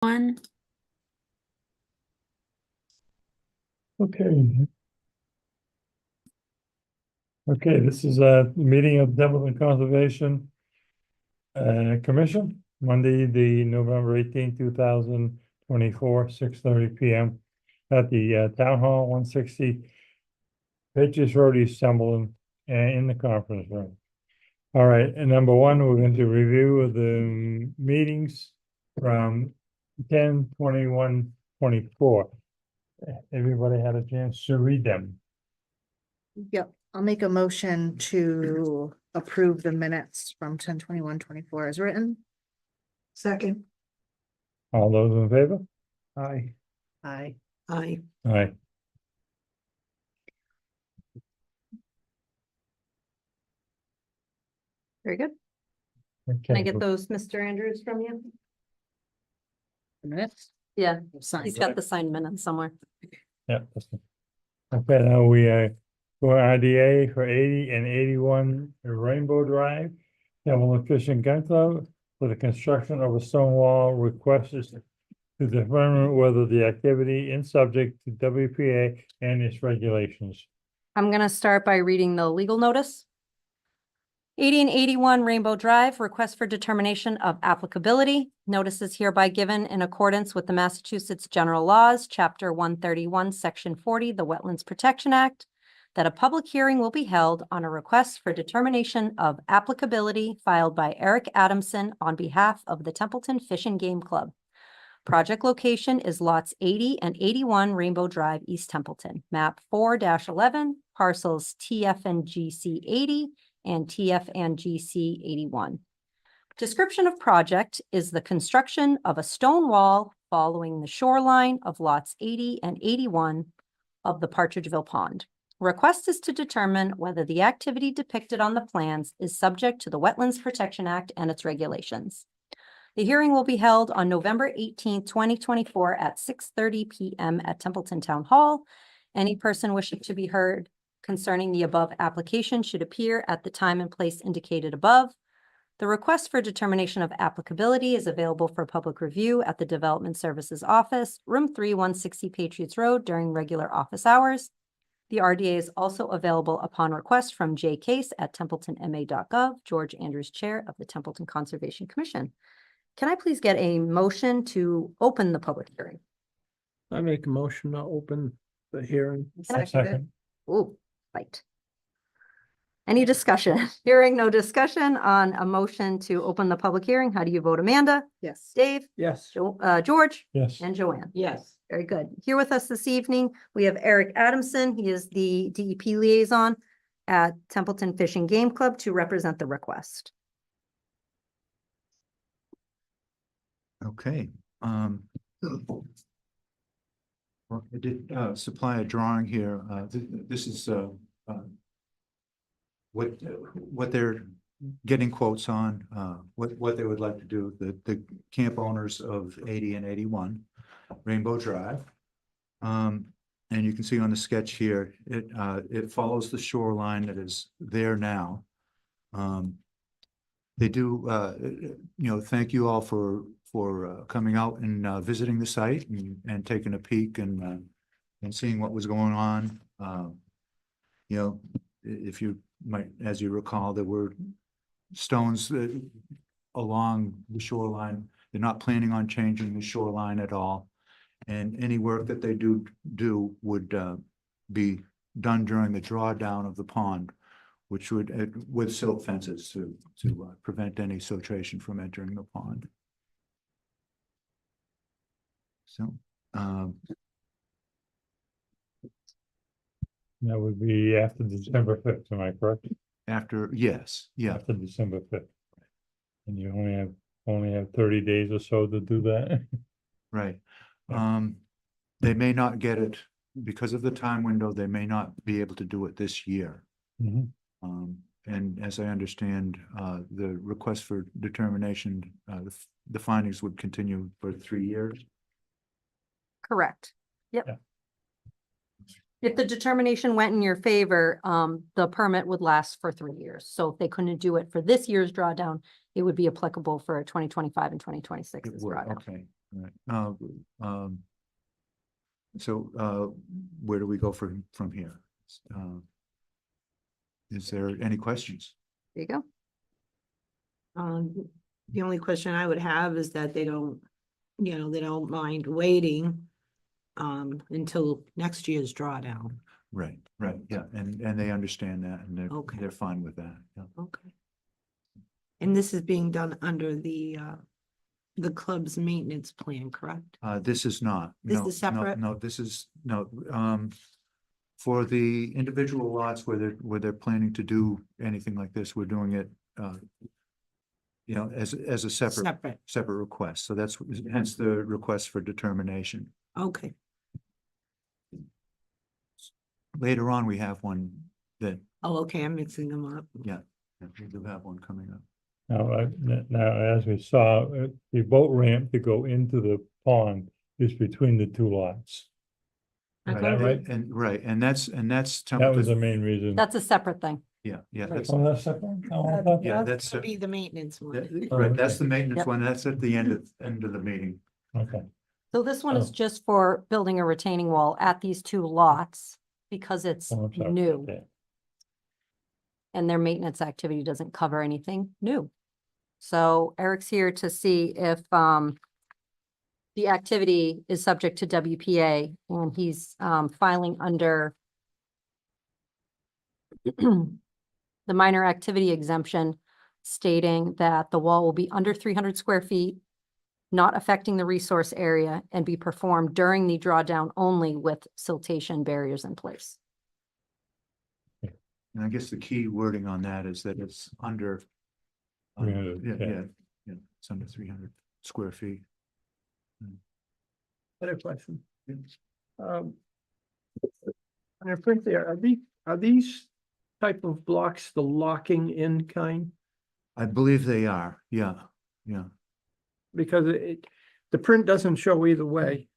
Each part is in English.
One. Okay. Okay, this is a meeting of Templeton Conservation Commission, Monday, the November 18th, 2024, 6:30 p.m. at the Town Hall, 160 Patriots Road, East Templeton, in the conference room. All right, and number one, we're going to review the meetings from 10/21/24. Everybody had a chance to read them. Yep, I'll make a motion to approve the minutes from 10/21/24 as written. Second. All those in favor? Aye. Aye. Aye. Aye. Very good. Can I Okay. get those, Mr. Andrews, from you? Minutes? Yeah, Signed. he's got the signed minutes somewhere. Yeah. Okay, now we for RDA for 80 and 81 Rainbow Drive, Templeton Fishing Gun Club for the construction of a stone wall. Request is to determine whether the activity is subject to WPA and its regulations. I'm gonna start by reading the legal notice. 80 and 81 Rainbow Drive, request for determination of applicability. Notice is hereby given in accordance with the Massachusetts General Laws, Chapter 131, Section 40, the Wetlands Protection Act, that a public hearing will be held on a request for determination of applicability filed by Eric Adamson on behalf of the Templeton Fish and Game Club. Project location is lots 80 and 81 Rainbow Drive, East Templeton, map 4-11, parcels TF&GC 80 and TF&GC 81. Description of project is the construction of a stone wall following the shoreline of lots 80 and 81 of the Partridgeville Pond. Request is to determine whether the activity depicted on the plans is subject to the Wetlands Protection Act and its regulations. The hearing will be held on November 18th, 2024 at 6:30 p.m. at Templeton Town Hall. Any person wishing to be heard concerning the above application should appear at the time and place indicated above. The request for determination of applicability is available for public review at the Development Services Office, room 3160 Patriots Road during regular office hours. The RDA is also available upon request from Jay Case at templetonma.gov, George Andrews, Chair of the Templeton Conservation Commission. Can I please get a motion to open the public hearing? I make a motion to open the hearing. Second. Ooh, right. Any discussion? Hearing no discussion on a motion to open the public hearing. How do you vote, Amanda? Yes. Dave? Yes. George? Yes. And Joanne? Yes. Very good. Here with us this evening, we have Eric Adamson. He is the DEP liaison at Templeton Fish and Game Club to represent the request. Okay. Well, I did supply a drawing here. This is what they're getting quotes on, what they would like to do. The camp owners of 80 and 81 Rainbow Drive. And you can see on the sketch here, it follows the shoreline that is there now. They do, thank you all for coming out and visiting the site and taking a peek and seeing what was going on. If you might, as you recall, there were stones along the shoreline. They're not planning on changing the shoreline at all. And any work that they do would be done during the drawdown of the pond, which would, with silt fences to prevent any siltation from entering the pond. So, That would be after December 5th, am I correct? yes, yeah, After December 5th. And you only have 30 days or so to do that. right. Yeah. They may not get it because of the time window. They may not be able to do it this year. Mhm. And as I understand, the request for determination, the findings would continue for 3 years. Correct. Yep. Yeah. If the determination went in your favor, the permit would last for 3 years. So if they couldn't do it for this year's drawdown, it would be applicable for 2025 and 2026 It as would, drawdown. okay. right. So, where do we go from here? Is there any questions? There you go. The only question I would have is that they don't, they don't mind waiting until next year's drawdown. Right, yeah, and they understand that, and Okay. they're fine with that, yeah. Okay. And this is being done under the club's maintenance plan, correct? This is not. This No, is separate? No, this is, no, for the individual lots where they're planning to do anything like this, we're doing it, as a separate request, so that's hence the request for determination. Okay, Later on, we have one that, okay, I'm mixing them up. yeah, we do have one coming up. Now, as we saw, the boat ramp to go into the pond is between the two lots. Is Okay. that right? And that's That was the Templeton, main reason. That's a separate thing. yeah, Right. Oh, that's separate? Oh, I thought- Yeah, that's Be the maintenance one. right, that's the maintenance Yep. one, that's at the end of the meeting. Okay. So this one is Oh. just for building a retaining wall at these two lots because it's Oh, I'm sorry. new Okay. and their maintenance activity doesn't cover anything new. So Eric's here to see if the activity is subject to WPA and he's filing under the minor activity exemption, stating that the wall will be under 300 square feet, not affecting the resource area, and be performed during the drawdown only with siltation barriers in place. And I guess the key wording on that is that it's under. 300, Yeah, yeah. yeah, it's under 300 square feet. Other question. Yeah. On your print there, are these type of blocks the locking in kind? I believe they are, yeah. Because the print doesn't show either way.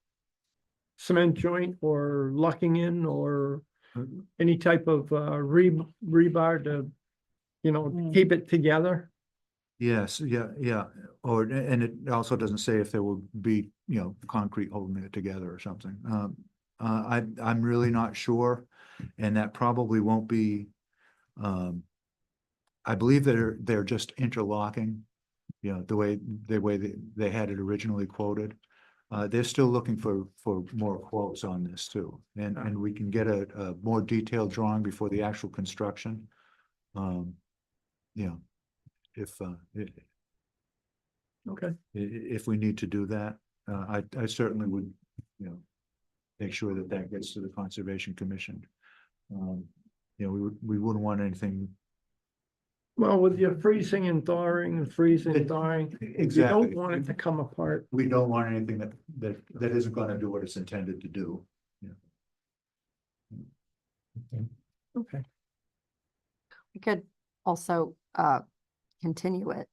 Cement joint or locking in or any type of rebar to, keep it together. Yes, yeah, and it also doesn't say if there will be, concrete holding it together or something. I'm really not sure, and that probably won't be. I believe they're just interlocking, the way they had it originally quoted. They're still looking for more quotes on this too, and we can get a more detailed drawing before the actual construction. If we need to do that, I certainly would, make sure that gets to the Conservation Commission. We wouldn't want anything. Well, with your freezing and thawing and freezing and thawing, you Exactly. don't want it to come apart. We don't want anything that isn't gonna do what it's intended to do. Okay. We could also continue it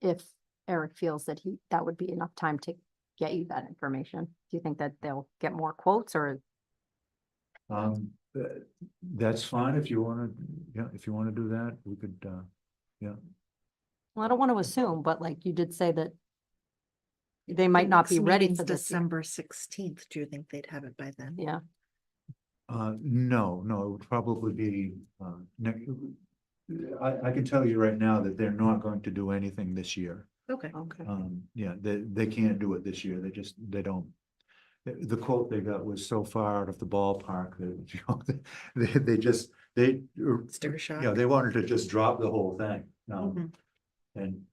if Eric feels that that would be enough time to get you that information. Do you think that they'll get more quotes or? That's fine if you wanna, if you wanna do that, we could, Well, I don't want to assume, but like you did say that they might not be Next ready meeting's for this. yet. December 16th. Do you think they'd have it by then? Yeah, no, it would probably be, I can tell you right now that they're not going to do anything this year. Okay. Okay. They can't do it this year. They don't. The quote they got was so far out of the ballpark that, Sticker shock. they wanted to just drop the whole thing. Mhm. And,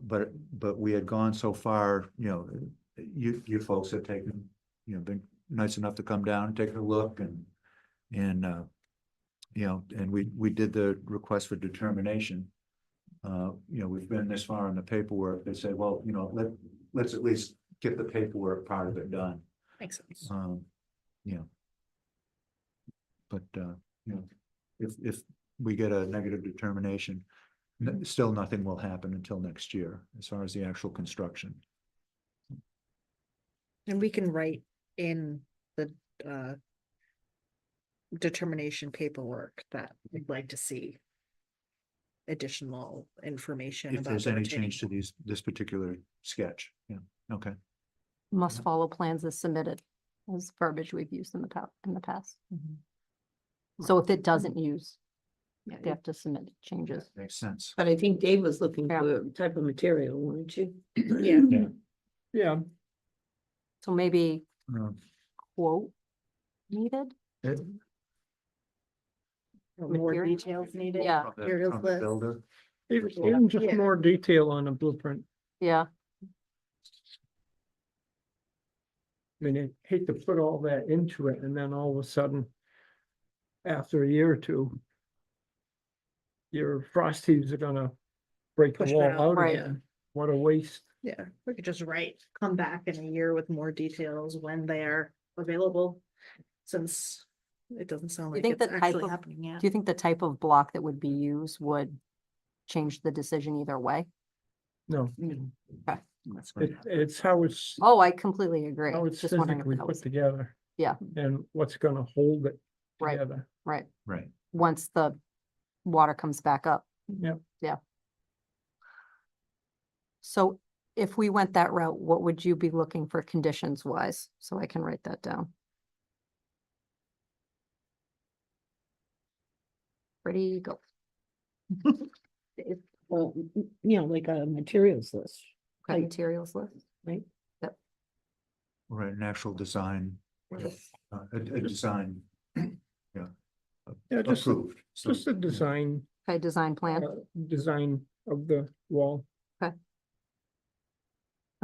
but we had gone so far, you folks have taken, been nice enough to come down and take a look and we did the request for determination. We've been this far in the paperwork. They said, well, let's at least get the paperwork part of it done. Makes sense. But, if we get a negative determination, still nothing will happen until next year as far as the actual construction. And we can write in the determination paperwork that we'd like to see additional information If about there's the any retaining change to this particular sketch, okay. must Yeah. follow plans as submitted, as verbiage we've used in the past. Mhm. So if it doesn't use, Yeah, they have to submit changes. Makes sense. But I think Dave was looking Yeah. for a type of material, weren't you? Yeah. Yeah. Yeah, So maybe Um, quote needed? it- More Material? details needed. Yeah. from the- Materials from the list. builder. even just Yeah. more detail on a blueprint. Yeah, I mean, I hate to put all that into it and then all of a sudden, after a year or two, your frost heaves are gonna break the Push wall that out, out right. again. What a waste. Yeah, we could just write, come back in a year with more details when they are available, since it doesn't sound You like think it's the type actually of- happening yet. do you think the type of block that would be used would change the decision either way? No, That's gonna happen. it's how it's, Oh, I completely agree. how it's Just wondering if physically that put was, together. Yeah. And what's gonna hold it Right. together. right, Right. once the water comes back up. Yep. Yeah. So if we went that route, what would you be looking for conditions wise? So I can write that down. Ready, go. Well, like a materials list, Okay, Like- materials list. right? Right, an actual design, a design. Yeah. Yeah, just a- Approved. So, Just a yeah. design, Okay, design plan. design of the wall. Your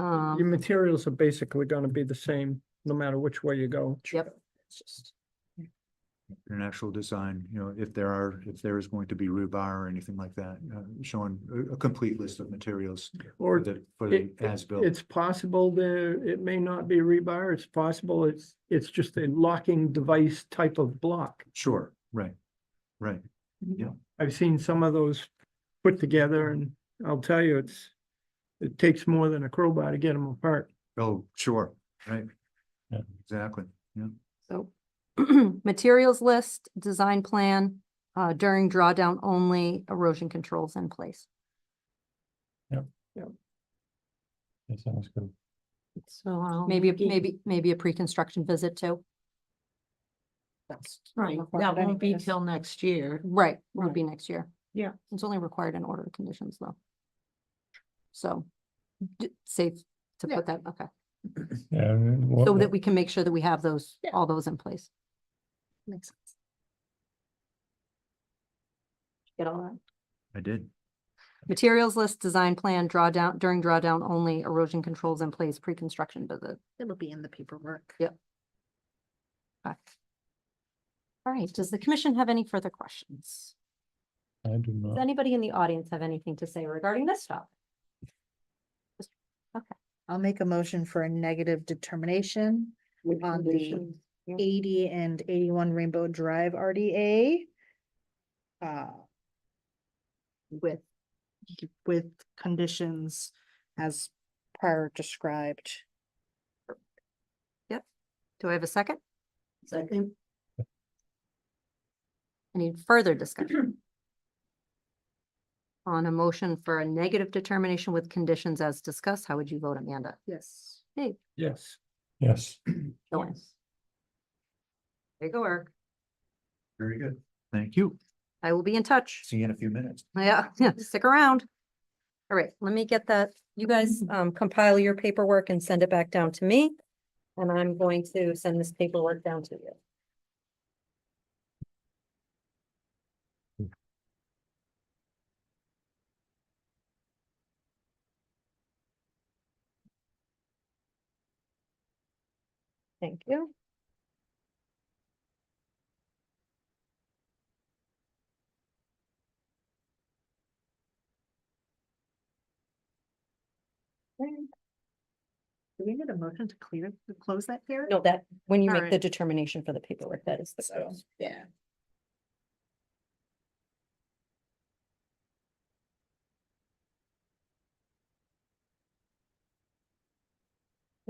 Um, materials are basically gonna be the same, no matter which way you go. Yep. It's just- An actual design, if there is going to be rebar or anything like that, showing a complete list of materials Or for the it- as-built. it's possible there, it may not be rebar, it's possible it's just a locking device type of block. Sure, right, right. I've seen some of those put together and I'll tell you, it takes more than a crowbar to get them apart. Oh, sure, right. Yeah. Exactly, yeah. so materials list, design plan, during drawdown only, erosion controls in place. That sounds good. So. Maybe a pre-construction visit too. That's Right, required that won't be anyways. till next year. Right, would be next year. Yeah. It's only required in order of conditions though. So, safe to Yeah. put that, okay, Yeah. and what- so that we can make sure that we have those, Yeah. all those in place. Makes sense. Get all that? I did. Materials list, design plan, drawdown, during drawdown only, erosion controls in place, pre-construction visit. It'll be in the paperwork. Yep. Okay. All right, does the commission have any further questions? I do Does not. anybody in the audience have anything to say regarding this topic? Okay, I'll make a motion for a negative determination With on the conditions. 80 and 81 Rainbow Drive RDA. With, with conditions as prior described. do I have a second? Second, Any further discussion? On a motion for a negative determination with conditions as discussed, how would you vote, Amanda? Yes. Hey, Yes. Yes. Joanne. There you go, Eric. Very good. Thank you. I will be in touch. See you in a few minutes. Yeah, stick around. All right, let me get that. You guys compile your paperwork and send it back down to me. And I'm going to send this paperwork down to you. Thank you. Do we need a motion to close that here? No, that, when you All make the right. determination for the paperwork, that is the. So, yeah.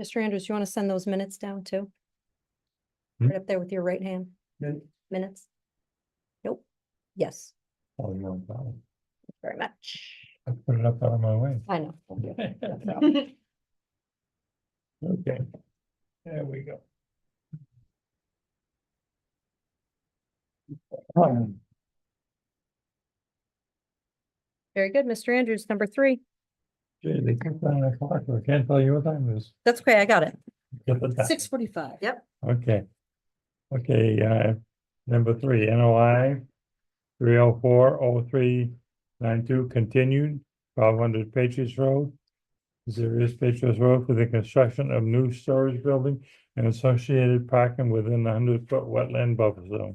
Mr. Andrews, you want to send those minutes down too? Hmm? Right up there with your right hand, minutes? Nope. Yes, Oh, you're on file. very much. I put it up out of my way. I know. Okay, there we go. Very good. Mr. Andrews, number 3. Gee, they kept on the clock, I can't tell you what time it is. That's okay. I got it. Get the time. 6:45. Yep. Okay. Okay, number 3, NOI 3040392 continued, 1200 Patriots Road. There is Patriots Road for the construction of new storage building and associated parking within the 100-foot wetland buffer zone.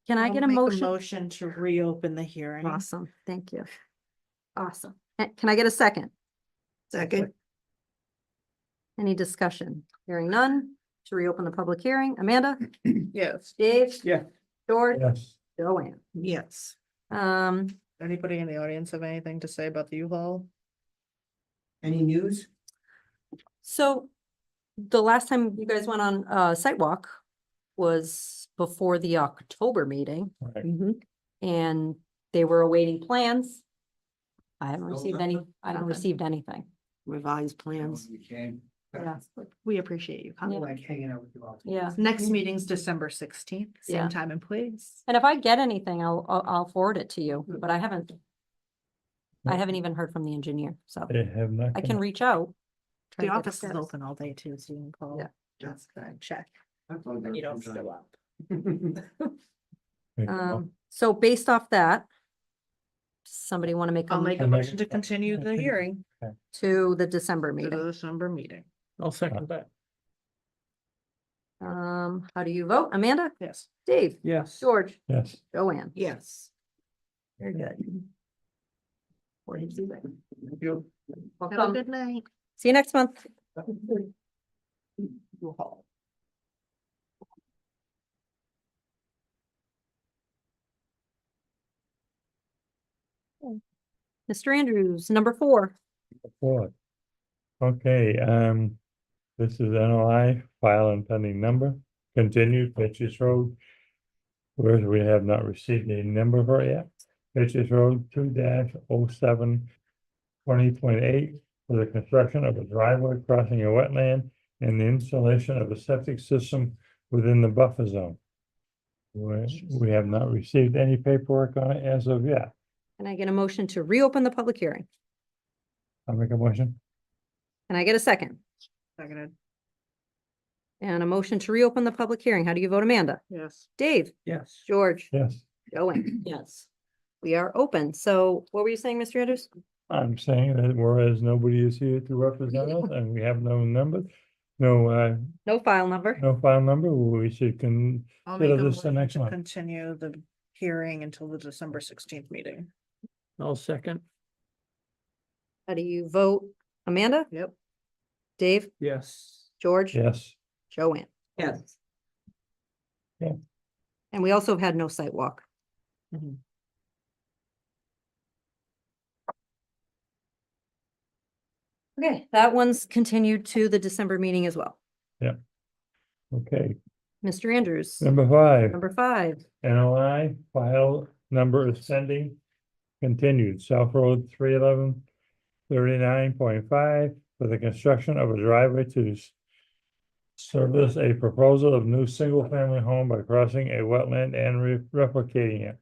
Can I I'll get a make motion? Motion to reopen the hearing. Awesome. Thank you. Awesome. Can I get a second? Second, Any discussion? Hearing none. To reopen the public hearing. Amanda? Yes. Dave? Yeah. George? Yes, Joanne? yes. Anybody in the audience have anything to say about the U-Haul? Any news? So the last time you guys went on a site walk was before the October meeting right. and they were awaiting plans. I haven't received any, I haven't received anything. Revised plans. Yeah. We appreciate you coming. Like hanging out with you all. Yeah. Next meeting's December 16th, Yeah. same time and place. And if I get anything, I'll forward it to you, but I haven't even heard from the engineer, so They have not. I can reach out. try The to get office is status. open all day too, so you can call. Yeah. Just check. You You don't show up. So based off that, somebody want to make I'll a make a I'll make motion to it- continue the hearing to the December to the meeting? December meeting. I'll second that. How do you vote? Amanda? Yes. Dave? Yes. George? Yes, Joanne? Yes. Very good. Thank you. Have a Welcome. good night. See you next month. Mr. Andrews, number 4. four. Okay, this is NOI, file and pending number, continued, Patriots Road. Where we have not received a number for it yet. Patriots Road 2-07 20.8 for the construction of a driveway crossing a wetland and the installation of a septic system within the buffer zone. We have not received any paperwork on it as of yet. Can I get a motion to reopen the public hearing? I'll make a motion. Can I get a second? Seconded. And a motion to reopen the public hearing. How do you vote, Amanda? Yes. Dave? Yes. George? Yes, Joanne? Yes. We are open. So what were you saying, Mr. Andrews? I'm saying that whereas nobody is here to represent us and we have no number, no, No file number. no file number, we should I'll consider make a this the motion next to one. continue the hearing until the December 16th meeting. I'll second. How do you vote, Amanda? Yep. Dave? Yes. George? Yes, Joanne? Yes. And we also have had no site walk. Okay, that one's continued to the December meeting as well. okay. Mr. Andrews, Number 5. number 5. NOI file number is sending continued, South Road 311 39.5 for the construction of a driveway to service a proposal of new single-family home by crossing a wetland and replicating it.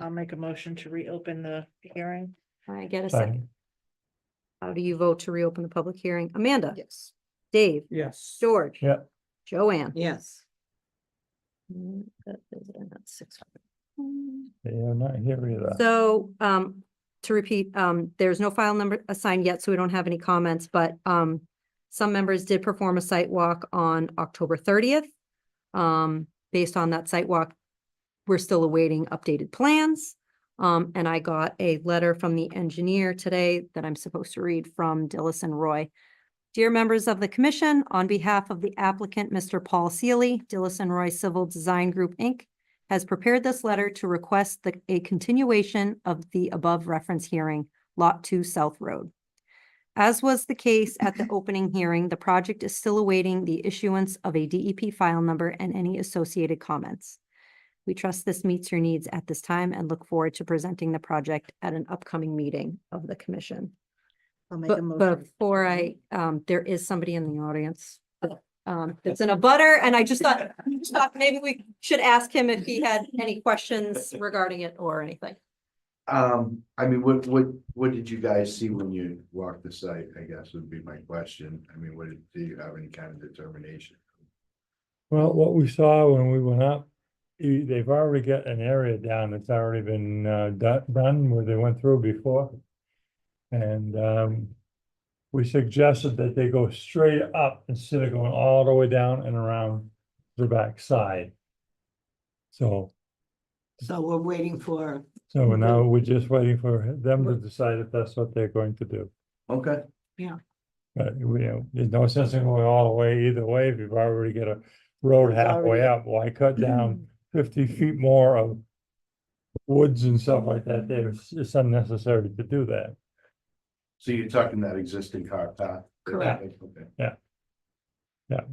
I'll make a motion to reopen the hearing. Can I get a second? How do you vote to reopen the public hearing? Amanda? Yes. Dave? Yes. George? Yeah. Joanne? Yes. That is it, that's 6. They are not here either. So, to repeat, there's no file number assigned yet, so we don't have any comments, but, some members did perform a site walk on October 30th. Based on that site walk, we're still awaiting updated plans. And I got a letter from the engineer today that I'm supposed to read from Dillis and Roy. Dear members of the commission, on behalf of the applicant, Mr. Paul Seeley, Dillis and Roy Civil Design Group, Inc., has prepared this letter to request a continuation of the above reference hearing, Lot 2 South Road. As was the case at the opening hearing, the project is still awaiting the issuance of a DEP file number and any associated comments. We trust this meets your needs at this time and look forward to presenting the project at an upcoming meeting of the commission. I'll make a But motion. before there is somebody in the audience. That's in a butter, and I just thought maybe we should ask him if he had any questions regarding it or anything. I mean, what did you guys see when you walked the site, I guess would be my question. I mean, do you have any kind of determination? Well, what we saw when we went up, they've already got an area down that's already been done where they went through before. And we suggested that they go straight up instead of going all the way down and around the back side. So we're waiting for, now we're just waiting for them to decide if that's what they're going to do. Okay, But there's no sense in going all the way either way if you've already got a road It's halfway already- up. Why cut down 50 feet more of woods and stuff like that? It's unnecessary to do that. so you're talking that existing car path? Correct. Okay. Yeah,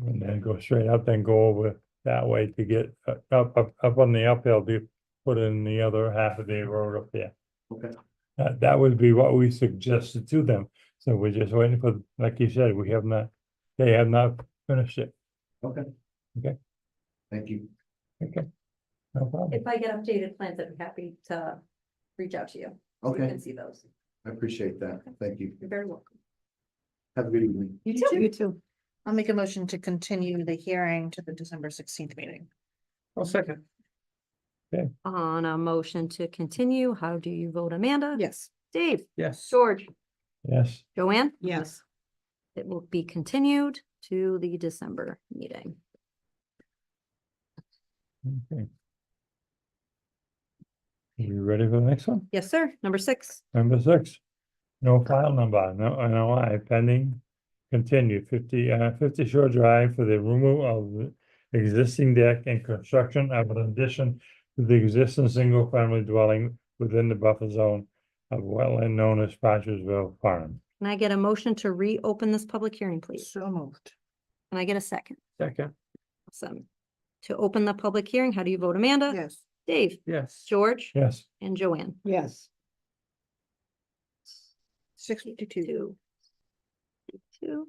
and then go straight up, then go over that way to get up on the uphill, to put in the other half of the road up there. Okay. That would be what we suggested to them. So we're just waiting for, like you said, they have not finished it. Okay. Okay. Thank you. Okay. No problem. If I get updated plans, I'd be happy to reach out to you. You Okay, can see those. I appreciate that. Thank you. You're very welcome. Have a good evening. You too. you too. I'll make a motion to continue the hearing to the December 16th meeting. I'll second. On a motion to continue, how do you vote, Amanda? Yes. Dave, Yes. George, Yes. Joanne? Yes. It will be continued to the December meeting. Okay. Are you ready for the next one? Yes, sir. Number 6. Number 6, no file number, no NOI pending, continue 50 Shore Drive for the removal of the existing deck and construction of an addition to the existing single-family dwelling within the buffer zone of wetland known as Partridgeville Pond. Can I get a motion to reopen this public hearing, please? So moved. Can I get a second? Second. Awesome. To open the public hearing, how do you vote, Amanda? Yes. Dave, Yes. George, Yes, and Joanne? Yes. 652. Two.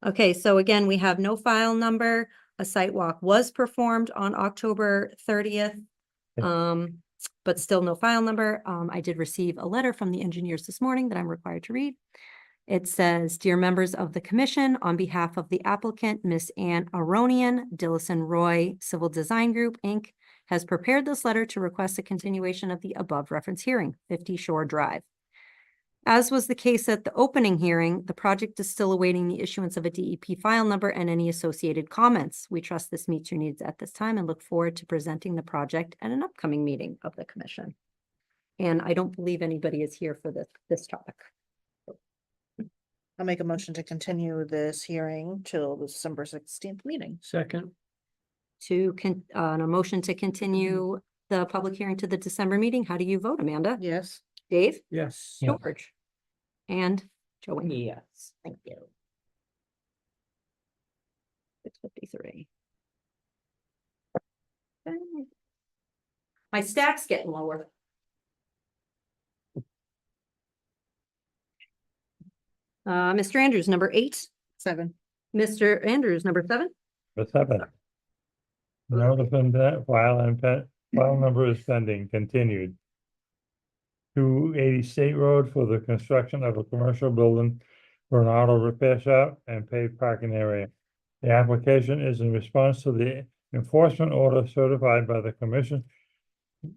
Okay, so again, we have no file number. A site walk was performed on October 30th. Yeah. But still no file number. I did receive a letter from the engineers this morning that I'm required to read. It says, "Dear members of the commission, on behalf of the applicant, Miss Ann Aronian, Dillison Roy Civil Design Group, Inc., has prepared this letter to request a continuation of the above reference hearing, 50 Shore Drive. As was the case at the opening hearing, the project is still awaiting the issuance of a DEP file number and any associated comments. We trust this meets your needs at this time and look forward to presenting the project at an upcoming meeting of the commission." And I don't believe anybody is here for this topic. I'll make a motion to continue this hearing till the December 16th meeting. Second. On a motion to continue the public hearing to the December meeting, how do you vote, Amanda? Yes. Dave? Yes. Yeah. George? And Joanne? Yes. Thank you. 6:53. Okay. My stack's getting lower. Mr. Andrews, number 8. 7. Mr. Andrews, number 7. the 7. Notice of that file number is pending, continued. 280 State Road for the construction of a commercial building for an auto repair shop and paved parking area. The application is in response to the enforcement order certified by the commission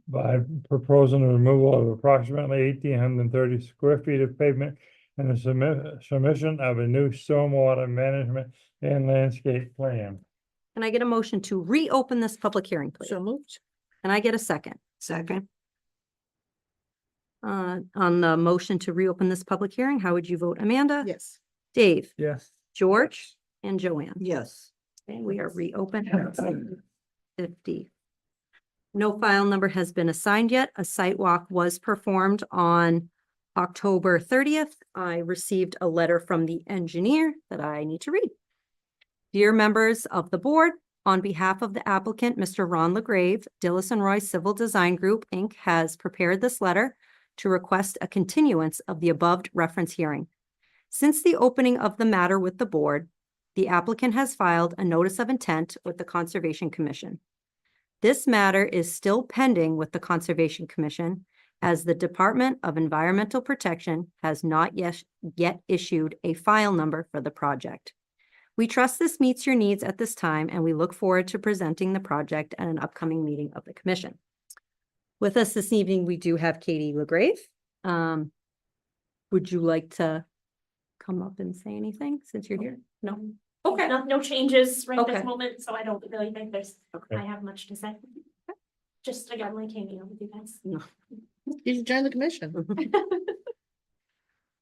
by proposing the removal of approximately 1,830 square feet of pavement and the submission of a new stormwater management and landscape plan. Can I get a motion to reopen this public hearing, please? So moved. Can I get a second? Second. On the motion to reopen this public hearing, how would you vote, Amanda? Yes. Dave? Yes. George? And Joanne? Yes. Okay, we are reopened. 50. No file number has been assigned yet. A site walk was performed on October 30th. I received a letter from the engineer that I need to read. Dear members of the board, on behalf of the applicant, Mr. Ron LaGrave, Dillison Roy Civil Design Group, Inc. has prepared this letter to request a continuance of the above reference hearing. Since the opening of the matter with the board, the applicant has filed a notice of intent with the Conservation Commission. This matter is still pending with the Conservation Commission as the Department of Environmental Protection has not yet issued a file number for the project. We trust this meets your needs at this time, and we look forward to presenting the project at an upcoming meeting of the commission. With us this evening, we do have Katie LaGrave. Would you like to come up and say anything since you're here? No? Okay. No changes right Okay. this moment, so I don't really think Okay. I have much to say. Just again, like hanging out with you guys. You should join the commission.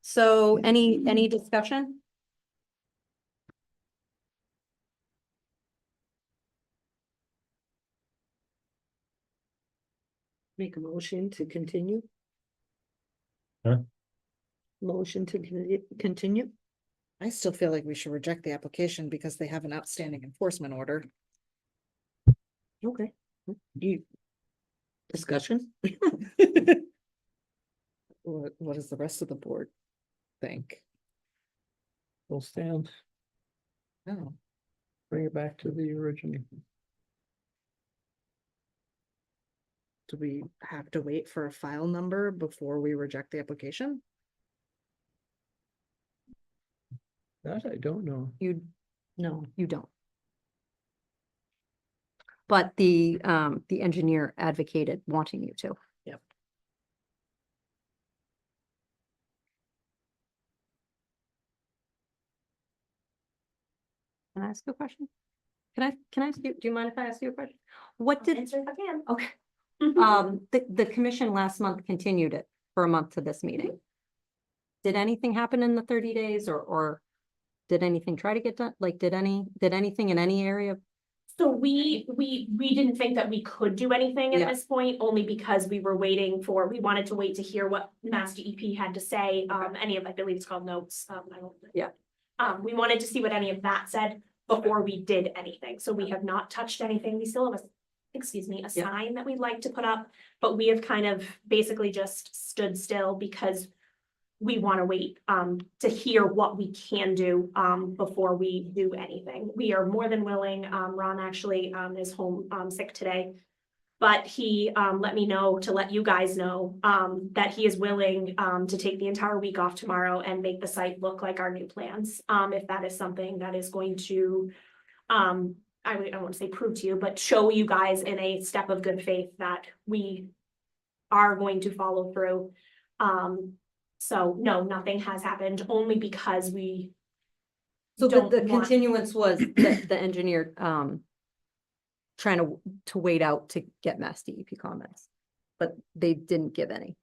So any discussion? Make a motion to continue. Huh? Motion to continue. I still feel like we should reject the application because they have an outstanding enforcement order. Okay. You. Discussion? What does the rest of the board think? We'll stand, No. bring it back to the original. Do we have to wait for a file number before we reject the application? That I don't know. No, you don't. But the engineer advocated wanting you to. Yep. Can I ask you a question? Can I ask you, do you mind if I ask you a question? What I'll did, answer if I can. okay, the commission last month continued it for a month to this meeting. Did anything happen in the 30 days or did anything try to get done? Like, did anything in any area? So we didn't think that we could do anything Yeah. at this point, only because we wanted to wait to hear what Mass DEP had to say, any of, I believe it's called notes, I don't. Yeah. We wanted to see what any of that said before we did anything, so we have not touched anything, we still have a Yeah. sign that we'd like to put up, but we have kind of basically just stood still because we want to wait to hear what we can do before we do anything. We are more than willing. Ron actually is home sick today. But he let me know to let you guys know that he is willing to take the entire week off tomorrow and make the site look like our new plans. If that is something that is going to I don't want to say prove to you, but show you guys in a step of good faith that we are going to follow through. So no, nothing has happened, only because we So don't the want- continuance was the engineer trying to wait out to get Mass DEP comments, but they didn't give any.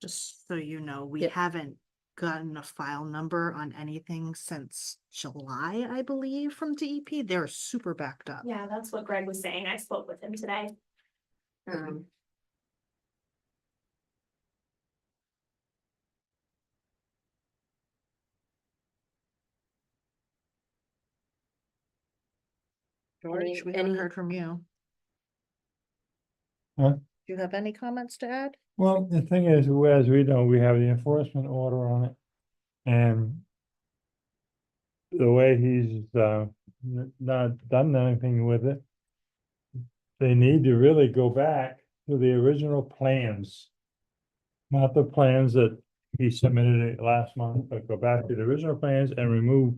Just so you know, we Yep. haven't gotten a file number on anything since July, I believe, from DEP. They're super backed up. Yeah, that's what Greg was saying. I spoke with him today. George, we Any- haven't heard from you. Huh? Do you have any comments to add? Well, the thing is, as we know, we have the enforcement order on it. And the way he's not done anything with it, they need to really go back to the original plans. Not the plans that he submitted it last month, but go back to the original plans and remove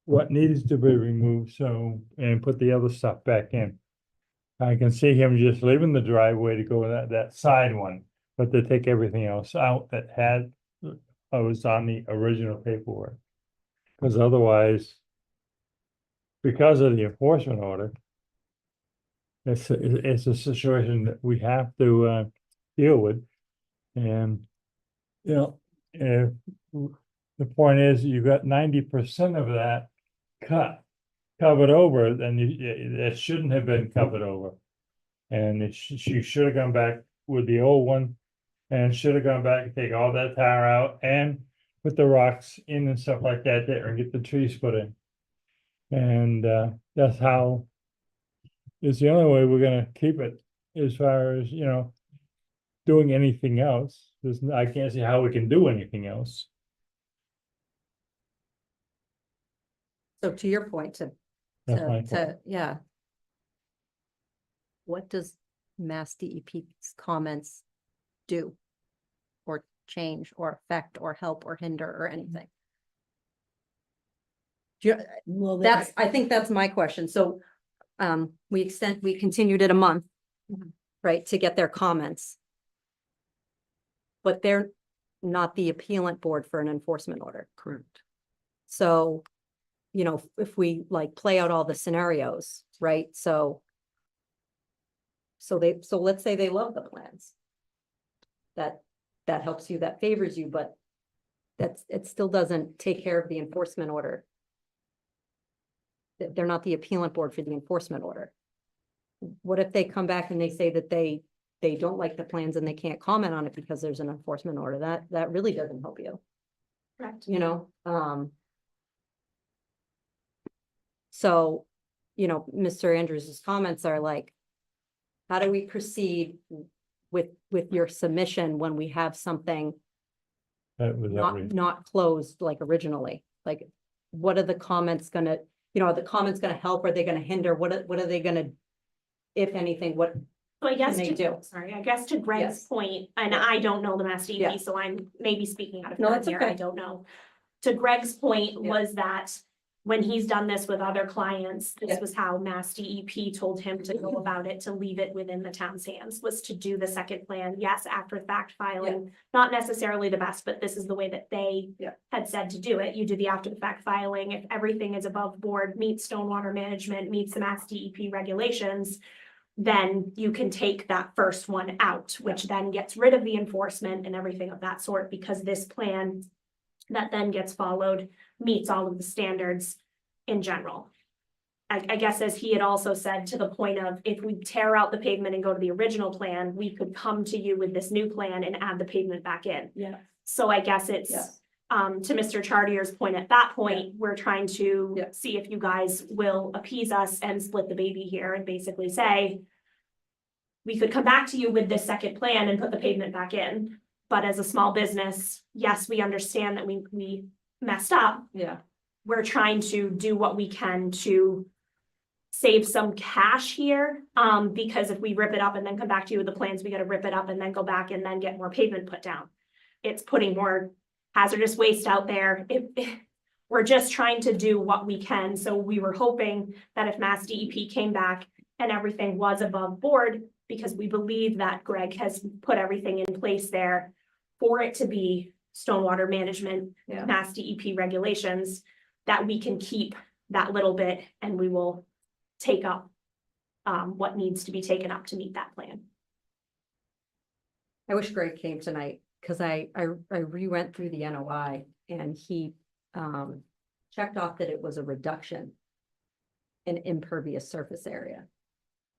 what needs to be removed, so, and put the other stuff back in. I can see him just leaving the driveway to go that side one, but to take everything else out that was on the original paperwork. Because otherwise, because of the enforcement order, it's a situation that we have to deal with. And, you know, if the point is, you got 90% of that covered over, then it shouldn't have been covered over. And she should have gone back with the old one and should have gone back and take all that tar out and put the rocks in and stuff like that there and get the trees put in. And that's how, it's the only way we're gonna keep it as far as, you know, doing anything else. I can't see how we can do anything else. So to your point, That's my point. yeah. What does Mass DEP's comments do? Or change, or affect, or help, or hinder, or anything? Do you, Well, that's, I think that's my question. So, we continued it a month, right, to get their comments. But they're not the appealant board for an enforcement order. correct. So, you know, if we like play out all the scenarios, right? So let's say they love the plans. That helps you, that favors you, but it still doesn't take care of the enforcement order. They're not the appealant board for the enforcement order. What if they come back and they say that they don't like the plans and they can't comment on it because there's an enforcement order? That really doesn't help you, Correct. you know? So, you know, Mr. Andrews' comments are like, how do we proceed with your submission when we have something That was outrageous. not closed like originally? Like, what are the comments gonna, you know, are the comments gonna help? Are they gonna hinder? What are they gonna, if anything, what So I can guess they to, do? sorry, I guess to Greg's Yes. point, and Yeah. I don't know the Mass Yeah. DEP, so I'm maybe speaking out of No, turn that's here, I okay. don't know. To Greg's point Yeah. was that when he's done this with other clients, this Yeah. was how Mass DEP told him to go about it, to leave it within the town's hands, was to do the second plan, yes, after fact filing. Not necessarily the best, but this is the way that they Yeah. had said to do it. You do the after the fact filing, if everything is above board, meets stormwater management, meets the Mass DEP regulations, then you can take that first one out, which then gets rid of the enforcement and everything of that sort, because this plan that then gets followed meets all of the standards in general. I guess as he had also said, to the point of, if we tear out the pavement and go to the original plan, we could come to you with this new plan and add the pavement back in. Yeah. So I guess it's, Yes. to Mr. Chartier's point, at that point, we're trying to Yeah. see if you guys will appease us and split the baby here and basically say, we could come back to you with this second plan and put the pavement back in. But as a small business, yes, we understand that we messed up. Yeah. We're trying to do what we can to save some cash here. Because if we rip it up and then come back to you with the plans, we gotta rip it up and then go back and then get more pavement put down. It's putting more hazardous waste out there. We're just trying to do what we can. So we were hoping that if Mass DEP came back and everything was above board, because we believe that Greg has put everything in place there for it to be stormwater management, Yeah. Mass DEP regulations, that we can keep that little bit and we will take up what needs to be taken up to meet that plan. I wish Greg came tonight, because I re-went through the NOI and he checked off that it was a reduction in impervious surface area.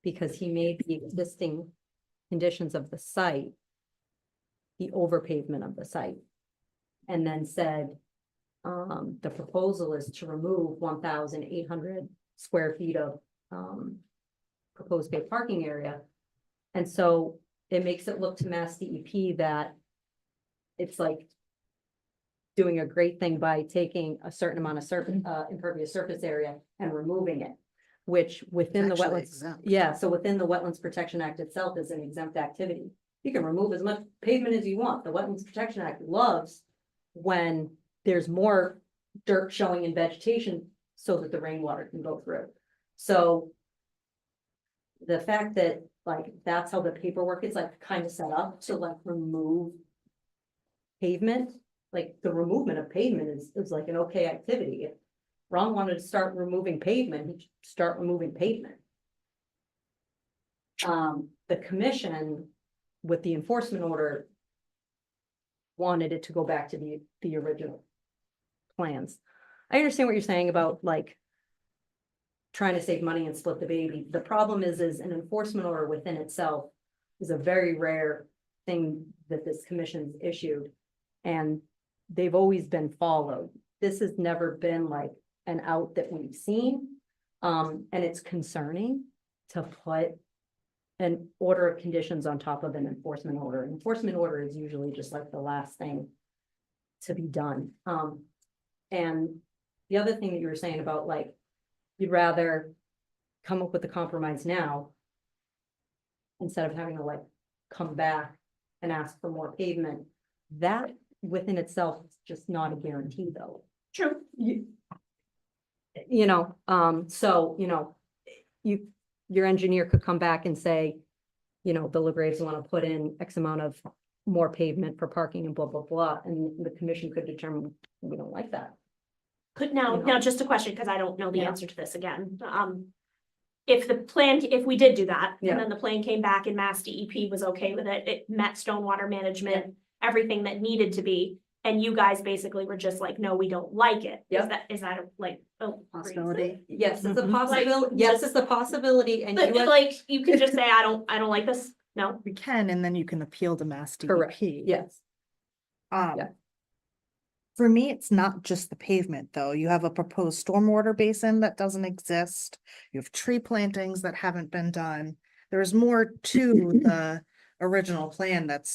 Because he made the existing conditions of the site the overpavement of the site. And then said, the proposal is to remove 1,800 square feet of proposed paid parking area. And so it makes it look to Mass DEP that it's like doing a great thing by taking a certain amount of surface, impervious surface area and removing it, which within the Actually wetlands. exempt. Yeah, so within the Wetlands Protection Act itself is an exempt activity. You can remove as much pavement as you want. The Wetlands Protection Act loves when there's more dirt showing in vegetation so that the rainwater can go through. So the fact that like, that's how the paperwork is like kind of set up to like remove pavement, like the removement of pavement is like an okay activity. If Ron wanted to start removing pavement, he'd start removing pavement. The commission with the enforcement order wanted it to go back to the original plans. I understand what you're saying about like trying to save money and split the baby. The problem is an enforcement order within itself is a very rare thing that this commission's issued. And they've always been followed. This has never been like an out that we've seen. And it's concerning to put an order of conditions on top of an enforcement order. An enforcement order is usually just like the last thing to be done. And the other thing that you were saying about like, you'd rather come up with a compromise now instead of having to like come back and ask for more pavement, that within itself is just not a guarantee though. True. You know, so, you know, your engineer could come back and say, you know, Bill LaGrave's want to put in X amount of more pavement for parking and blah, blah, blah, and the commission could determine, we don't like that. Could now, You know. now just a question, because I don't know the Yeah. answer to this again. If we did do that, Yeah. and then the plan came back and Mass DEP was okay with it, it met stormwater management, everything that needed to be, and you guys basically were just like, no, we don't like it. Yeah. Is that like a Possibility. Yes, it's a Mhm. possibility, yes, it's a possibility, and But you have- like, you can just say, I don't like this, no? We can, and then you can appeal to Mass Correct. DEP. yes, Um, Yeah. for me, it's not just the pavement, though. You have a proposed stormwater basin that doesn't exist. You have tree plantings that haven't been done. There's more to the original plan that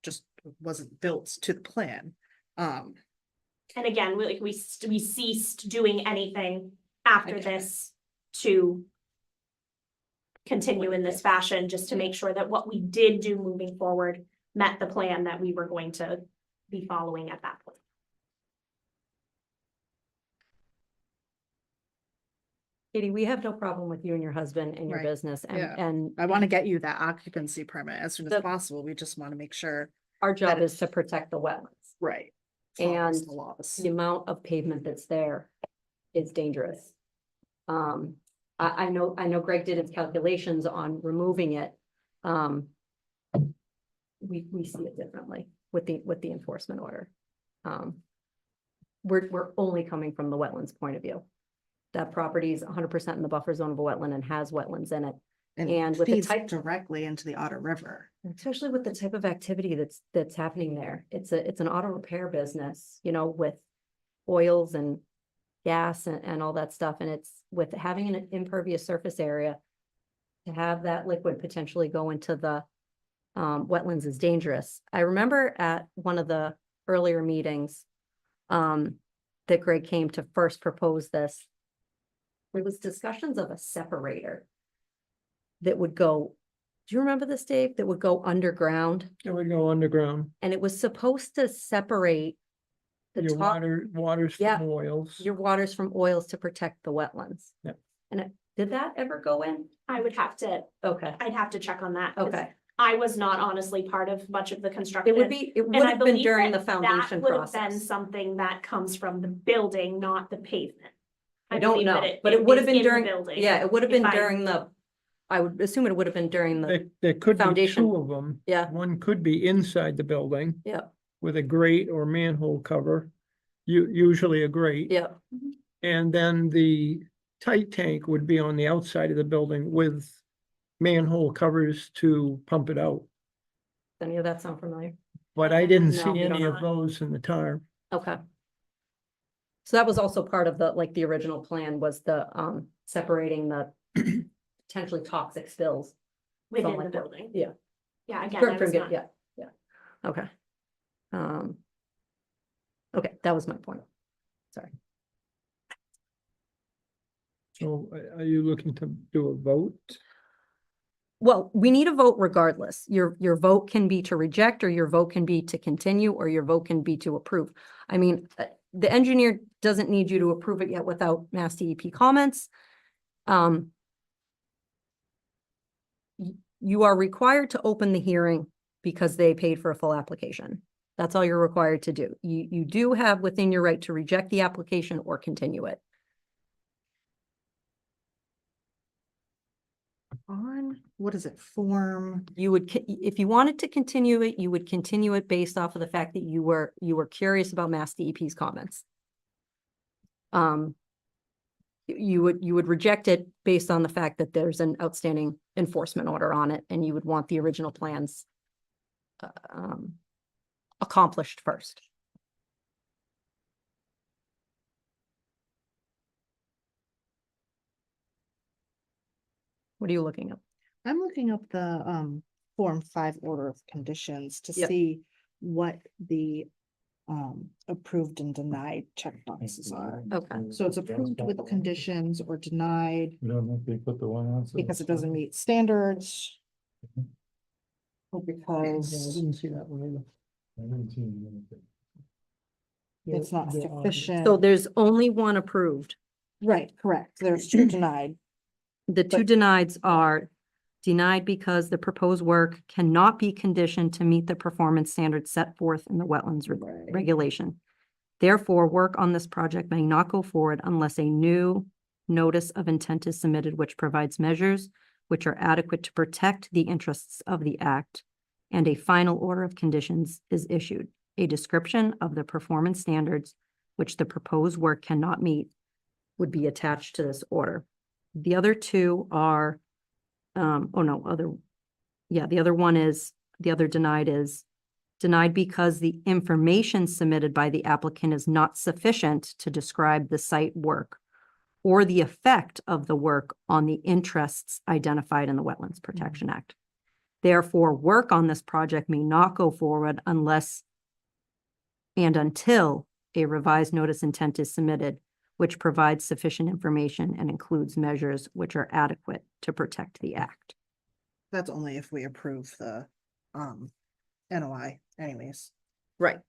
just wasn't built to the plan. And again, we ceased doing anything after get it. this to continue in this fashion, just to make sure that what we did do moving forward met the plan that we were going to be following at that point. Katie, we have no problem with you and your husband and your Right. business, Yeah. and I want to get you that occupancy permit as soon as The- possible. We just want to make sure. our job that is to protect the wetlands. Right. And The laws. The amount of pavement that's there is dangerous. I know Greg did his calculations on removing it. We see it differently with the enforcement order. We're only coming from the wetlands point of view. That property is 100% in the buffer zone of a wetland and has wetlands in it. and with the feeds type- directly into the Otter River. Especially with the type of activity that's happening there. It's an auto repair business, you know, with oils and gas and all that stuff. And it's with having an impervious surface area, to have that liquid potentially go into the wetlands is dangerous. I remember at one of the earlier meetings that Greg came to first propose this, there was discussions of a separator that would go, do you remember this, Dave? That would go underground, It would go underground, and it was supposed to separate the your top, waters Yeah. from oils. your waters from oils to protect the wetlands. Yep. And did that ever go in? I would have to, Okay, I'd have to check on that. 'cause okay. I was not honestly part of much of the construction. It would And I have been believe during the that foundation would have been process. something that comes from the building, not the pavement. I don't believe that know, but it would have is been in the during, building. yeah, it would have if been I- during I would assume it would have been during the, There could be foundation. two of them. yeah, One could be inside the building yeah, with a grate or manhole cover, usually a grate. yeah. And then the tight tank would be on the outside of the building with manhole covers to pump it out. Does any of that sound familiar? But I didn't No, see we don't any know of that. those in the tar. Okay. So that was also part of the original plan was the, separating the potentially toxic spills. Within from, the like, building. Yeah. Yeah, again, From- I from was good- not, Yeah, yeah, okay. Okay, that was my point. Sorry. So are you looking to do a vote? Well, we need a vote regardless. Your vote can be to reject, or your vote can be to continue, or your vote can be to approve. I mean, the engineer doesn't need you to approve it yet without Mass DEP comments. You are required to open the hearing because they paid for a full application. That's all you're required to do. You do have within your right to reject the application or continue it. On, what is it, form? You would, if you wanted to continue it, you would continue it based off of the fact that you were curious about Mass DEP's comments. You would reject it based on the fact that there's an outstanding enforcement order on it, and you would want the original plans accomplished first. What are you looking at? I'm looking up the Form 5 order of conditions to Yep. see what the approved and denied checkboxes are. Okay. So it's approved with conditions or denied You don't know if they put the one on. because it doesn't meet standards. Or Yeah, I because didn't see that one either. it's not The- sufficient. So there's only one approved. Right, correct. There's two denied. The two But- denieds are denied because the proposed work cannot be conditioned to meet the performance standards set forth in the wetlands regulation. Therefore, work on this project may not go forward unless a new notice of intent is submitted, which provides measures which are adequate to protect the interests of the act, and a final order of conditions is issued. A description of the performance standards which the proposed work cannot meet would be attached to this order. The other two are, the other one is, the other denied is denied because the information submitted by the applicant is not sufficient to describe the site work or the effect of the work on the interests identified in the Wetlands Protection Act. Therefore, work on this project may not go forward unless and until a revised notice intent is submitted, which provides sufficient information and includes measures which are adequate to protect the act. That's only if we approve the NOI anyways. Right.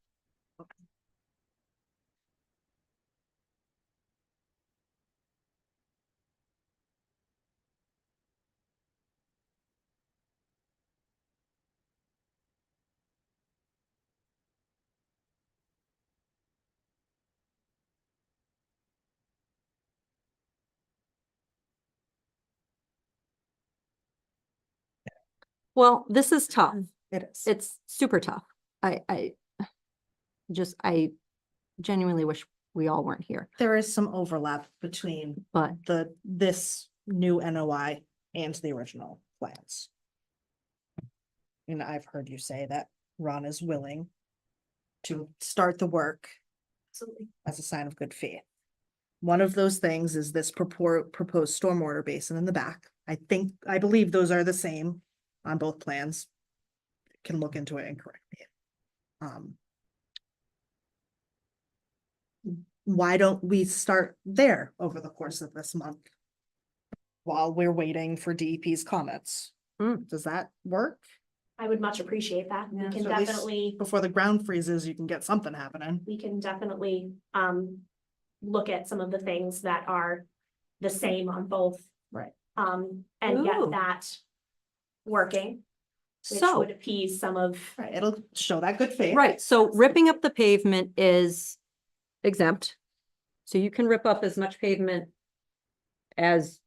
Well, this is tough. It is. It's super tough. I genuinely wish we all weren't here, There is some overlap between but this new NOI and the original plans. And I've heard you say that Ron is willing to start the work Absolutely. as a sign of good faith. One of those things is this proposed stormwater basin in the back. I believe those are the same on both plans. Can look into it and correct me. Why don't we start there over the course of this month? While we're waiting for DEP's comments. Mm. Does that work? I would much appreciate that. We Yeah. can So at least definitely, Before the ground freezes, you can get something happening. we can definitely, look at some of the things that are the same on both. Right. And Ooh. get that working, which so, would appease some of, Right, it'll show that good faith. right, so ripping up the pavement is exempt. So you can rip up as much pavement as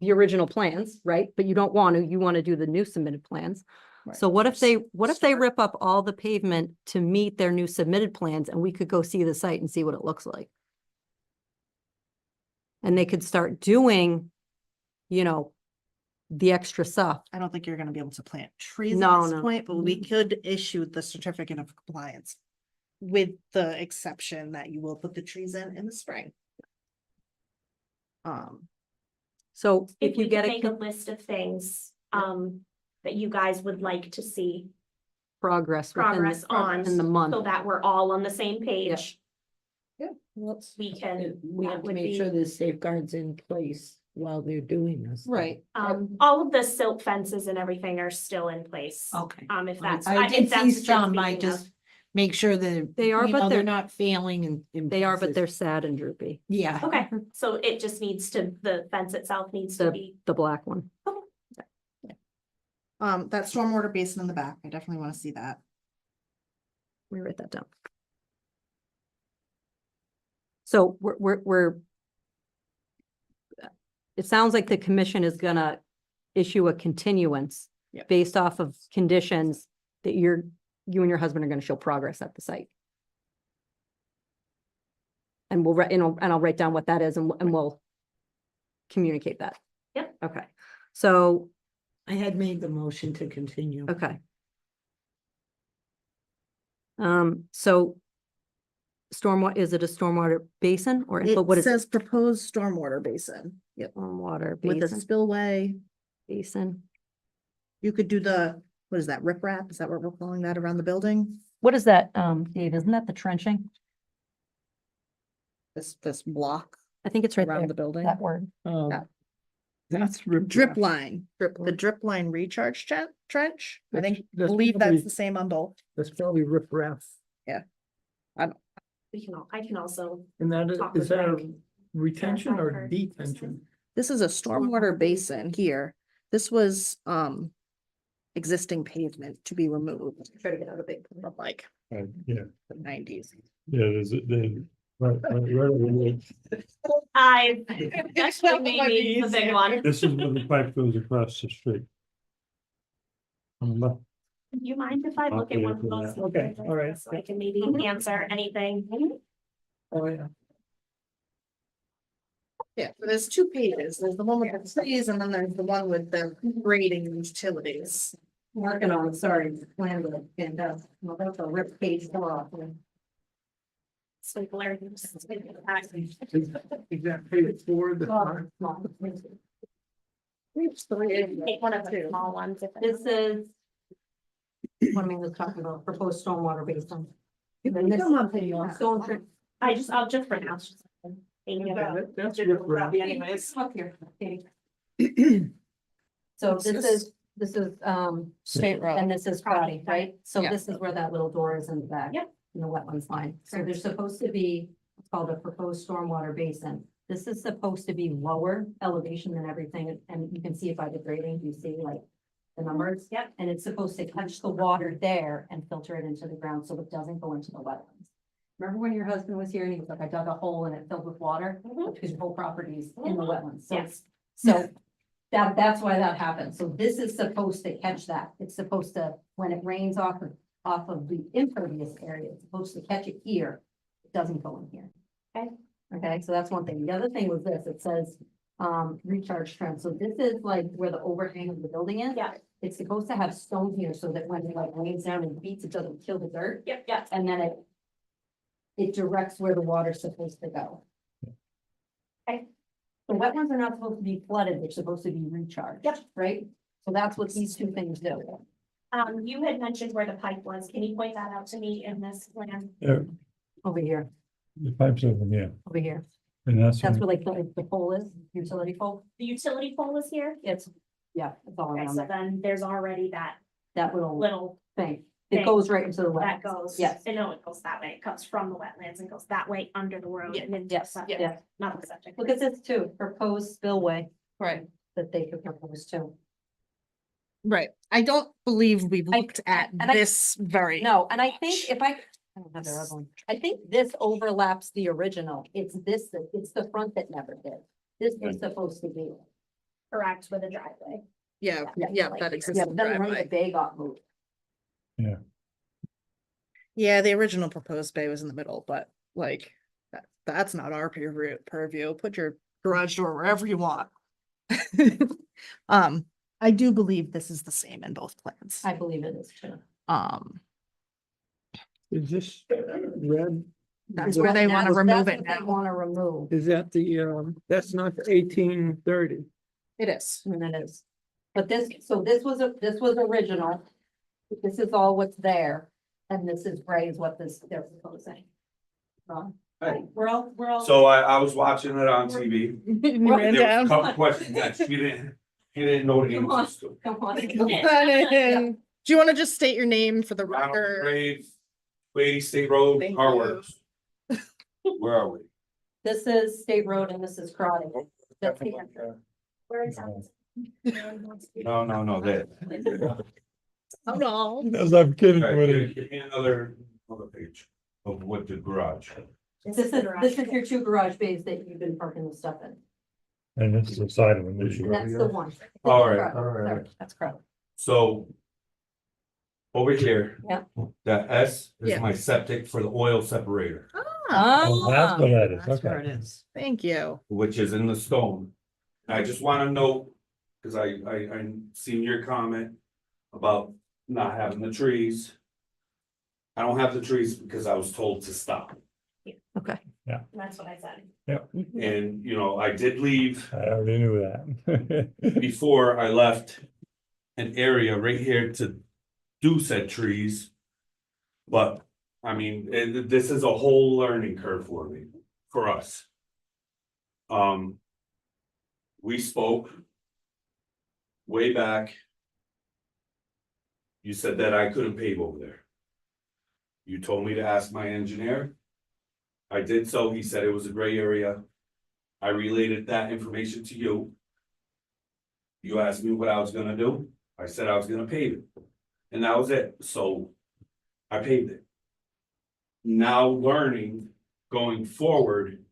the original plans, right? But you don't want to, you want to do the new submitted plans. Right. So what if they Start. rip up all the pavement to meet their new submitted plans and we could go see the site and see what it looks like? And they could start doing, the extra stuff. I don't think you're gonna be able to plant trees No, at this no. point, but we could issue the certificate of compliance. With the exception that you will put the trees in the spring. So if if we you could get make a a list of things, that you guys would like to see progress progress on, in the month. so that we're all on the same page. We We can, have that to would make sure be, there's safeguards in place while they're doing this. all of the silt fences and everything are still in place. Okay. If that's. I if did that's see what you're some, I speaking just of. make sure that. They are, but they're they're- not failing and. They are, but they're sad and droopy. Yeah. Okay, so it just needs to, the fence itself needs to be, The black one. That stormwater basin in the back, I definitely wanna see that. Let me write that down. So we're it sounds like the commission is gonna issue a continuance Yep. based off of conditions that you and your husband are gonna show progress at the site. And we'll, and I'll write down what that is and we'll communicate that. Yep. Okay, so, I had made the motion to continue. okay. So is it a stormwater basin or, but what It is says proposed stormwater basin. Yep. stormwater With a basin? spillway, Basin. you could do the what is that, riprap? Is that what we're calling that around the building? What is that, Dave? Isn't that the trenching? This block I think it's right there, around the building? that word. That's Drip line, the drip line recharge trench. I That's- think, that's believe probably- that's the same on both. That's probably riprap. I can also, And that Talk is with that a Mike. retention or Verify her. detention? This is a stormwater basin here. This was, existing pavement to be removed Try to get out of it. from like Yeah, the 90s. yeah, right, right. I actually maybe the big one. This is where the pipe goes across the street. On the left. Do you mind if I look at one of those? Okay, all right. So I can maybe answer anything. Oh, yeah. Yeah, so there's two pages. There's the one with the trees and then there's the one with the grading and utilities. Working on, it, sorry, plan with it, and, well, that's a rip page more often. So Blair, you just- Is that paid for the time? Take one of the small ones. if it's- This is. What am I talking about? Proposed stormwater basin. And this- Stone tri- I'll just pronounce. Thank you. That's riprap. Anyways. Up here, Katie. So this is, State road. and this is Crowdy, right? So Yeah. this is where that little door is in the back. Yep. In the wetlands line. So there's supposed to be, it's called a proposed stormwater basin. This is supposed to be lower elevation than everything, and you can see it by the grading, you see like the numbers. Yep. And it's supposed to catch the water there and filter it into the ground so it doesn't go into the wetlands. Remember when your husband was here and he was like, I dug a hole and it filled with water? Mhm. Because your whole property's in the wetlands. So Yes. so that's why that happens. So this is supposed to catch that. It's supposed to, when it rains off of the impervious area, it's supposed to catch it here. It doesn't go in here. Okay. Okay, so that's one thing. The other thing was this, it says, recharge trend. So this is like where the overhang of the building is. Yeah. It's supposed to have stone here so that when it like rains down and beats, it doesn't kill the dirt. Yep. And then it directs where the water's supposed to go. Okay. The wetlands are not supposed to be flooded, they're supposed to be recharged. Yep. Right? So that's what these two things do. You had mentioned where the pipe was. Can you point that out to me in this plan? Yeah, Over here, the pipes over there, over here. and that's. That's when- where like the pole is, utility pole. The utility pole is here. It's, yeah, it's all Okay, around so there. then there's already that That little little, thing. It thing goes right into the that wetlands. goes. Yes. I know it goes that way. It comes from the wetlands and goes that way under the road and into the Yes, septic, yeah. not the septic. Look at this too, proposed spillway Right. that they could propose too. Right. I don't believe we've I- looked at and I- this very. No, and I think if I don't have their other one. I think this overlaps the original. It's it's the front that never did. This was supposed to be. Correct with a driveway. Yeah, Yeah, yeah, like- that Yeah, exists. but then remember the bay got moved. Yeah, the original proposed bay was in the middle, but like, that's not our purview. Put your garage door wherever you want. I do believe this is the same in both plans. I believe it is too. Is this red? That's where they want to remove it They now. want to remove, Is that that's not 1830? It is. and it is. But this was original. This is all what's there, and this is gray is what they're proposing. Hey. We're all. So I was watching it on TV. You ran There was a down. couple questions that she didn't know the Come on. answers to. Come on. Do you want to just state your name for the Ronald record? Graves, 280 State Road, Thank Car you. Works. Where are we? This is State Road and this is Crowdy. That's the entrance. Where is that? No, that. Oh, no. As I'm kidding Okay, with it. give me another page of what the garage. This is your two garage bays that you've been parking the stuff in. And this is the side of an issue. And that's the one. All right, Crowdy. all right. Sorry, that's Crowdy. So. Over here. Yeah. That S Yeah. is my septic for the oil separator, Oh, that's what that is, That's where it okay. is. Thank you. which is in the stone. I just wanna note, cause I seen your comment about not having the trees. I don't have the trees because I was told to stop. Okay. That's what I said. And, I did leave I already knew that. before I left an area right here to do said trees. But, I mean, this is a whole learning curve for me, for us. We spoke way back. You said that I couldn't pave over there. You told me to ask my engineer. I did so. He said it was a gray area. I related that information to you. You asked me what I was gonna do. I said I was gonna pave it. And that was it. So I paved it. Now learning, going forward.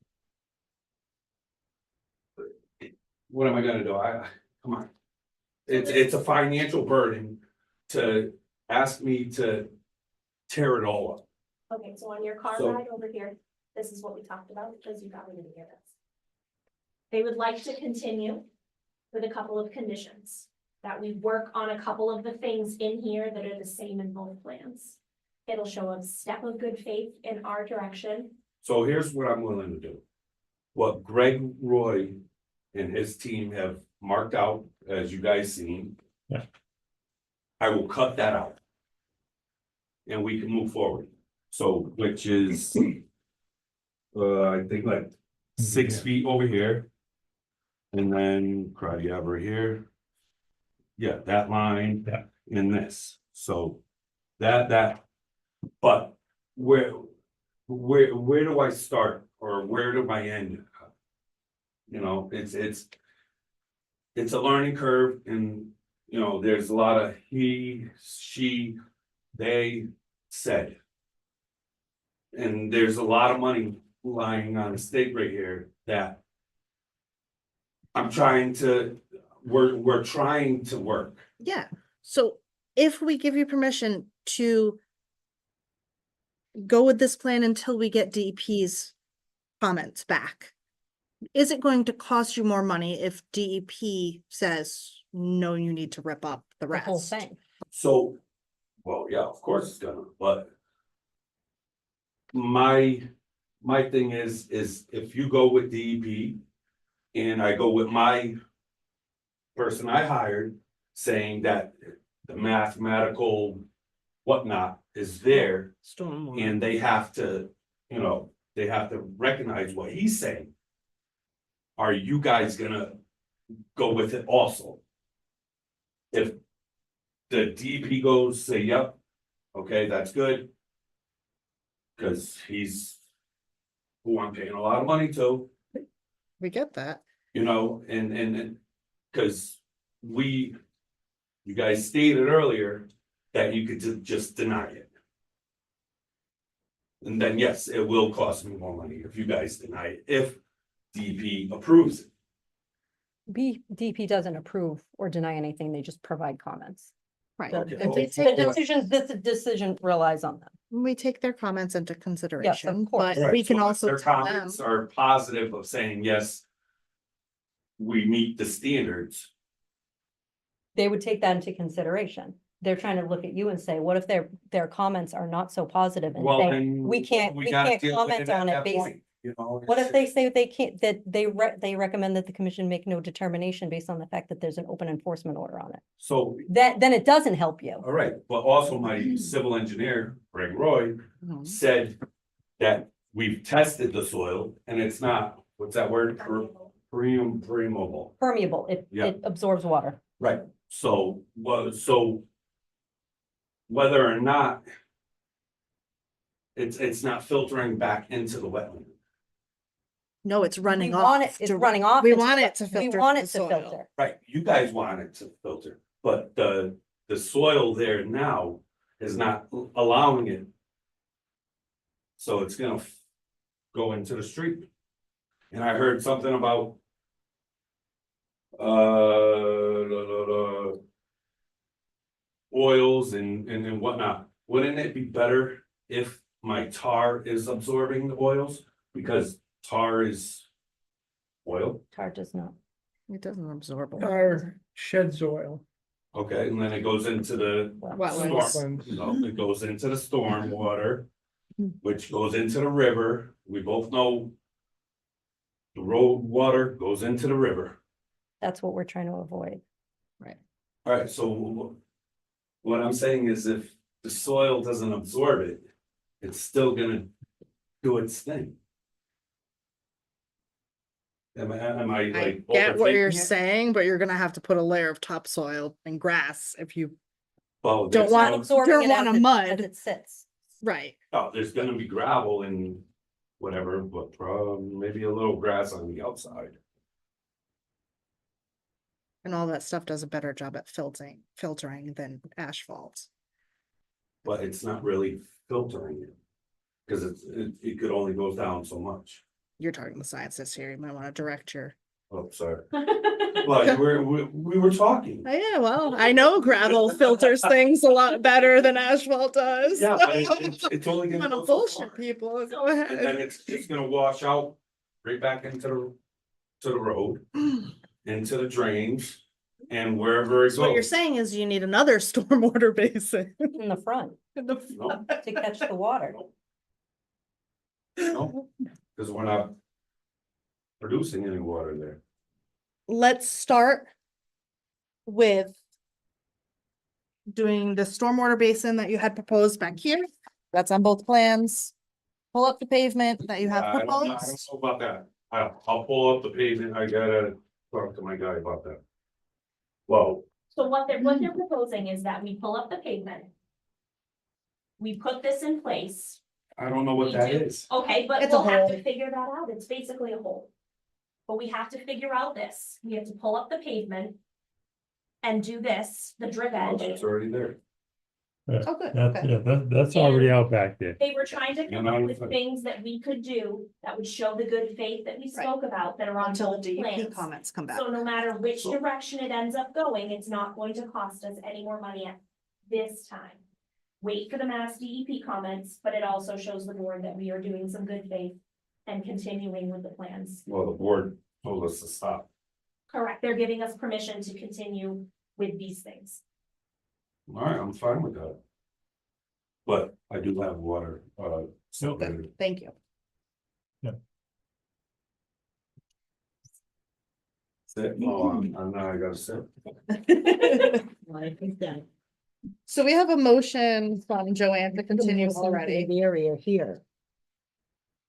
What am I gonna do? Come on. It's a financial burden to ask me to tear it all up. Okay, so on your car So- ride over here, this is what we talked about, because you probably didn't hear this. They would like to continue with a couple of conditions, that we work on a couple of the things in here that are the same in both plans. It'll show a step of good faith in our direction. So here's what I'm willing to do. What Greg Roy and his team have marked out, as you guys seen. Yeah. I will cut that out. And we can move forward. So, which is, I think like 6 feet over here. And then karate over here. Yeah, that line. Yeah. In this, so that, but where do I start or where do I end? You know, it's a learning curve and, you know, there's a lot of he, she, they said. And there's a lot of money lying on the stake right here that I'm trying to, we're trying to work. Yeah, so if we give you permission to go with this plan until we get DEP's comments back, is it going to cost you more money if DEP says, no, you need to rip up the The rest? whole thing. So, well, yeah, of course it's gonna, but. My thing is if you go with DEP. And I go with my. Person I hired, saying that the mathematical whatnot is there. Stormwater. And they have to, you know, they have to recognize what he's saying. Are you guys gonna go with it also? If the DP goes, say, yep, okay, that's good. Cause he's who I'm paying a lot of money to, We get that. you know, and cause you guys stated earlier that you could just deny it. And then, yes, it will cost me more money if you guys deny it, if DP approves it. DP doesn't approve or deny anything, they just provide comments. Right. The Okay. And we Oh, take the their- this decision relies on them. we take their comments into consideration, course. but Right, we can so if also their tell them, comments are positive of saying, yes, we meet the standards. They would take that into consideration. They're trying to look at you and say, what if their comments are not so positive and Well, say, then. we can't gotta deal with comment at on it that based. point, you know, What if it's- they say they can't, that they recommend that the commission make no determination based on the fact that there's an open enforcement order on it? So, Then it doesn't help you. all right, but also my civil engineer, Greg Roy, Mhm. said that we've tested the soil and it's not, what's that word? Permeable. Permeable, Yeah. it absorbs water. Right, so, whether or not it's not filtering back into the wetland. no, it's running We off. want it, it's running off. We into want the- it to we filter want the it to soil. filter. Right, you guys want it to filter, but the soil there now is not allowing it. So it's gonna go into the street. And I heard something about. Oils and whatnot, wouldn't it be better if my tar is absorbing the oils? Because tar is oil, Tar does not. It doesn't absorb. a lot. Our sheds oil. okay, and then it goes into the Wetlands. storm, you know, it goes into the storm water. Which goes into the river, we both know. The road water goes into the river, That's what we're trying to avoid. Right. alright, so. What I'm saying is if the soil doesn't absorb it, it's still gonna do its thing. Am I I like? get what you're overthinking it? saying, but you're gonna have to put a layer of topsoil and grass if you, Well, Don't there's want- no- Absorbing don't it want as a it- mud. As it sits. right. Oh, there's gonna be gravel and whatever, but maybe a little grass on the outside. And all that stuff does a better job at filtering than asphalt. But it's not really filtering it. Cause it could only go down so much. You're talking the scientists here, you might wanna direct your. Oh, sorry. Well, we were talking. Oh, yeah, well, I know gravel filters things a lot better than asphalt does. Yeah, but it's only I'm gonna gonna go so bullshit far. people, go And then ahead. it's just gonna wash out right back into the road, into the drains. And wherever it So what you're goes. saying is you need another stormwater basin. In the front in the No, to catch the water. no, cause we're not producing any water there. Let's start with doing the stormwater basin that you had proposed back here. That's on both plans. Pull up the pavement that you have I don't know proposed. about that. I'll pull up the pavement. I gotta talk to my guy about that. Well, So what they're proposing is that we pull up the pavement. We put this in place. I don't know what We that do- is. Okay, but It's a we'll have to hole. figure that out. It's basically a hole. But we have to figure out this. We have to pull up the pavement. And do this, the drip Well, edge. It's already there. Oh, good, That's, okay. yeah, that's already out back there. They were trying to You come know, up with it's- things that we could do that would show the good faith that we spoke about that are on Until both the DEP plans. comments come back. So no matter which direction it ends up going, it's not going to cost us any more money at this time. Wait for the Mass DEP comments, but it also shows the board that we are doing some good faith and continuing with the plans. Well, the board told us to stop. Correct, they're giving us permission to continue with these things. All right, I'm fine with that. But I do have water, separated. Thank you. Sit, oh, I'm now I gotta sit. I think that. So we have a motion from Joanne to continue already. The area here.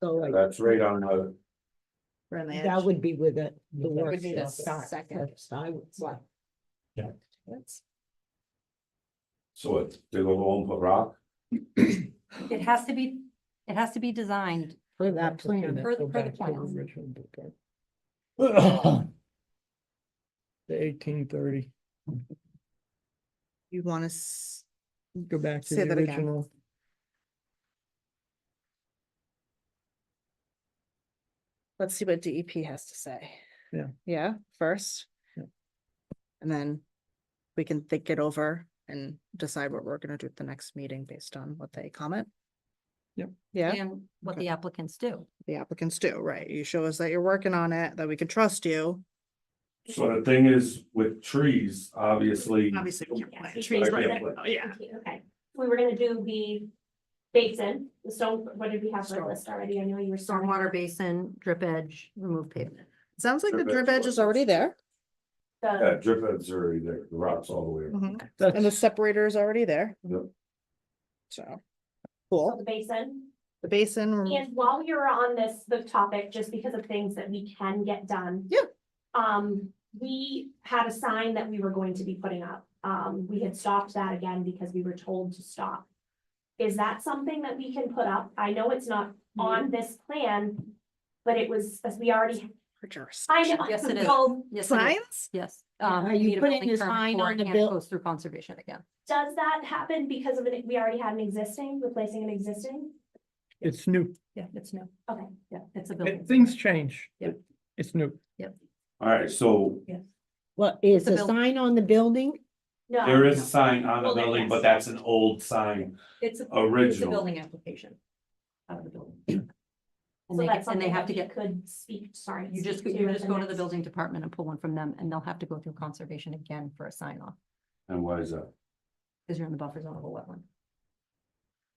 So like, That's right on the, We're in the that edge. would be with it. The would work need a stuff. second. I would say. That's- so what, they go home and put rock? It has to be designed. For that plan. For the plans. The 1830, You wanna go back to Say the that again. original. let's see what DEP has to say. Yeah. Yeah, first. Yeah. And then we can think it over and decide what we're gonna do at the next meeting based on what they comment. Yep. Yeah, And what Okay. the applicants do. the applicants do, right? You show us that you're working on it, that we can trust you. So the thing is with trees, obviously. Obviously, we can't Yes, plant we trees can't right plant there. it. Oh, yeah. Okay, we were gonna do the basin, the stone, what did we have for a list already? I know you were. starting Stormwater with basin, drip edge, remove pavement. Sounds like the Drip drip edge edge is works. already there. Yeah, The, drip heads are already there, the rocks all the way around. Mhm. And the That's, separator is already there, Yep. so. so Cool. the basin, The basin, and while you're on the topic, just because of things that we can get done. Yeah. We had a sign that we were going to be putting up. We had stopped that again because we were told to stop. Is that something that we can put up? I know it's not on this plan, but it was, as we already, I know. Yes, it is. Well, Yes, it is. signs? Yes. Are we you need a putting building the permit sign for on it the and it bill- Goes through conservation again. does that happen because of it, we already had an existing, replacing an existing? It's new. Yeah, it's new. Okay. Yeah, it's a building. Things change. Yep. It's new. All right, so Well, is It's a the buil- sign on the building? No. there is a sign on the Well, then, building, yes. but that's an old sign, It's a original. building application. Out of the building. And So they, that's and they something have that to we get, could speak, sorry. you just, speak you at just go to the next- building department and pull one from them and they'll have to go through conservation again for a sign off. And why is that? Because you're in the buffer zone of a wetland.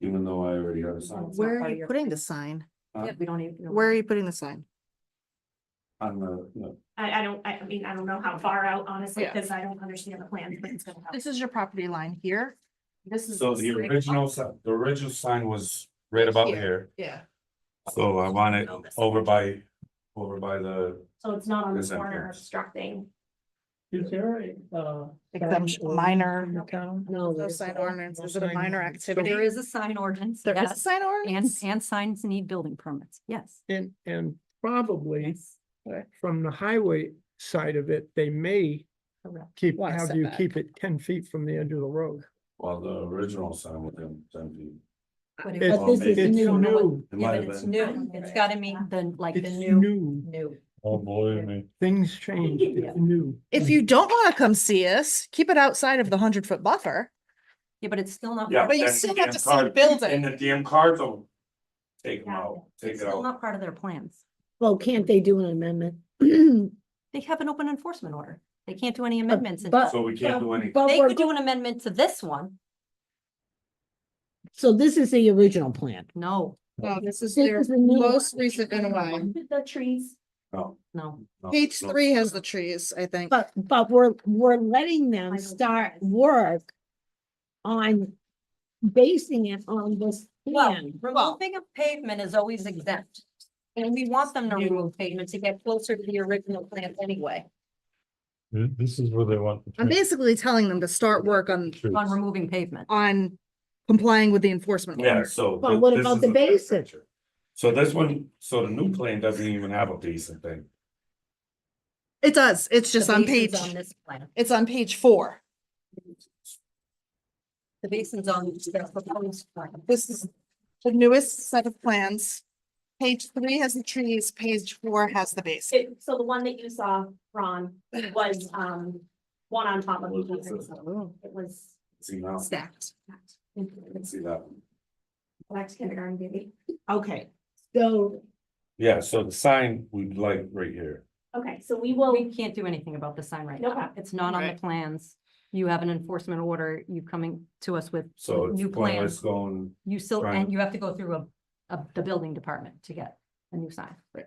Even though I already have a sign It's not Where part are of you your- putting the sign? Yeah, we don't even. Where are you putting the sign? on the, no, I mean, I don't know how far out, honestly, Yeah. because I don't understand the plan, but it's gonna help. This is your property line here. This is. So the original, the original sign was right about here, Yeah. so I want it over by the, So it's not on This the corner entrance. obstructing. Is there a? Exemption, sign minor. ordinance in the town? No, No there's sign no- ordinance, no is it a sign minor ordinance. activity? There is a sign ordinance, There is a yes, sign ordinance? and signs need building permits, yes. And probably Yes. from the highway side of it, they may Correct. keep, Want a have you setback. keep it 10 feet from the edge of the road. well, the original sign with them, 10 feet. But It's, But this is it's new. new, It Yeah, might but have it's been. new, it's gotta meet the, like, the it's new. new, Oh, believe me. things changed, it's new. If you don't wanna come see us, keep it outside of the 100-foot buffer. Yeah, but it's still not. Yeah, But you then still the have to damn see the card- building. And the damn cards will take them out, take It's it still out. not part of their plans. Well, can't they do an amendment? They have an open enforcement order. They can't do any amendments. but- So we can't do anything. But They we're could do go- an amendment to this one. so this is the original plan. No, No, this is This their is the new one. most recent NOI. The trees. No, no. no, Page no. 3 has the trees, I think. But we're letting I them know. start work on basing it on this Well, plan. removing a pavement is always exempt. And we want them to remove pavement to get closer to the original plan anyway, This is where they want. the I'm tree- basically telling them to start work on, trees. on removing pavement. on complying with the enforcement. Yeah, order. so. But what this about is the a better basin? picture. So this one, so the new plan doesn't even have a basin thing. It does, it's just The on basin's page, On this plan. it's on page 4. The basin's on the proposed plan. This is the newest set of plans. Page 3 has the trees, page 4 has the base. So the one that you saw, Ron, was, one on top of each other. So it was See now, Stacked. I can see that. back to kindergarten, baby. Okay, so Yeah, so the sign we'd like right here. Okay, so we will, We can't do anything about the sign right No now. problem. It's not on the Right. plans. You have an enforcement order, you coming to us with So with it's new pointless plans. going, You still, trying- and you have to go through the building department to get a new sign. Right.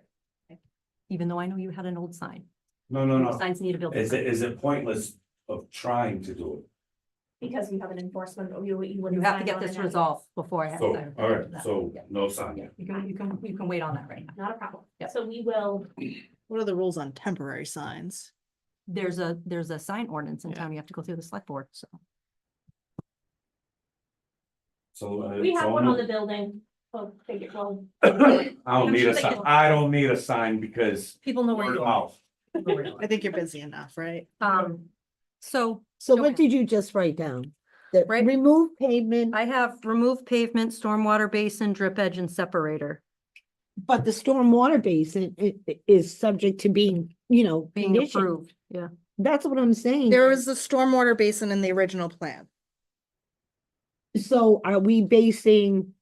Even though I know you had an old sign. no. Signs need a building. Is it pointless of trying to do because you have an enforcement, you You wouldn't. have to sign get on this it. resolved before I it? have. So, to- all right, so Yeah. no sign. Yeah, you can wait on that right now. Not a problem. Yep. So we will, What are the rules on temporary signs? There's a sign ordinance in Yeah. town. You have to go through the select board, so. So. we have so one no- on the building. So figure, well, I don't I'm need sure a they sign, can- I don't need a sign because People know where word you of are. mouth. People know where you I think you're busy enough, right? are. So so Go what ahead. did you just write down? That Right. remove pavement, I have remove pavement, stormwater basin, drip edge and separator but the stormwater basin is subject to being, being conditioned. approved. Yeah. That's what I'm saying. There was a stormwater basin in the original plan. So are we basing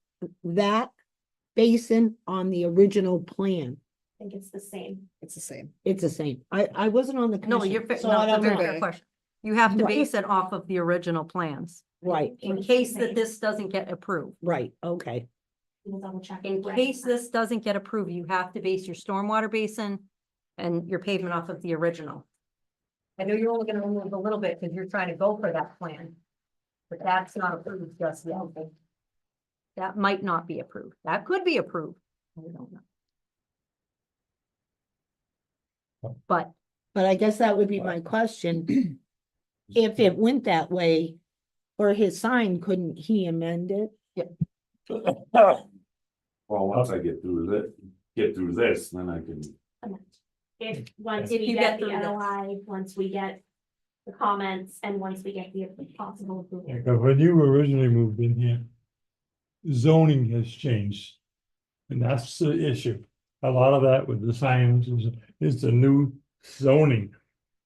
that basin on the original plan? I think it's the same. It's the same. It's the same. I wasn't on the No, commission. you're, so no, I it's a don't very know. fair question. You have to Right. base it off of the original plans. Right, In case that this doesn't get approved. right, okay. We'll double check. In Right. case this doesn't get approved, you have to base your stormwater basin and your pavement off of the original. I know you're only gonna remove a little bit because you're trying to go for that plan. But that's not approved just yet. That might not be approved. That could be approved. We don't know. But But I guess that would be my question. If it went that way, or his sign, couldn't he amend it? Well, once I get through this, then I can, If, once If we you get get the through this. NOI, once we get the comments, and once we get the possible approval. Because when you originally moved in here, zoning has changed. And that's the issue. A lot of that with the signs is the new zoning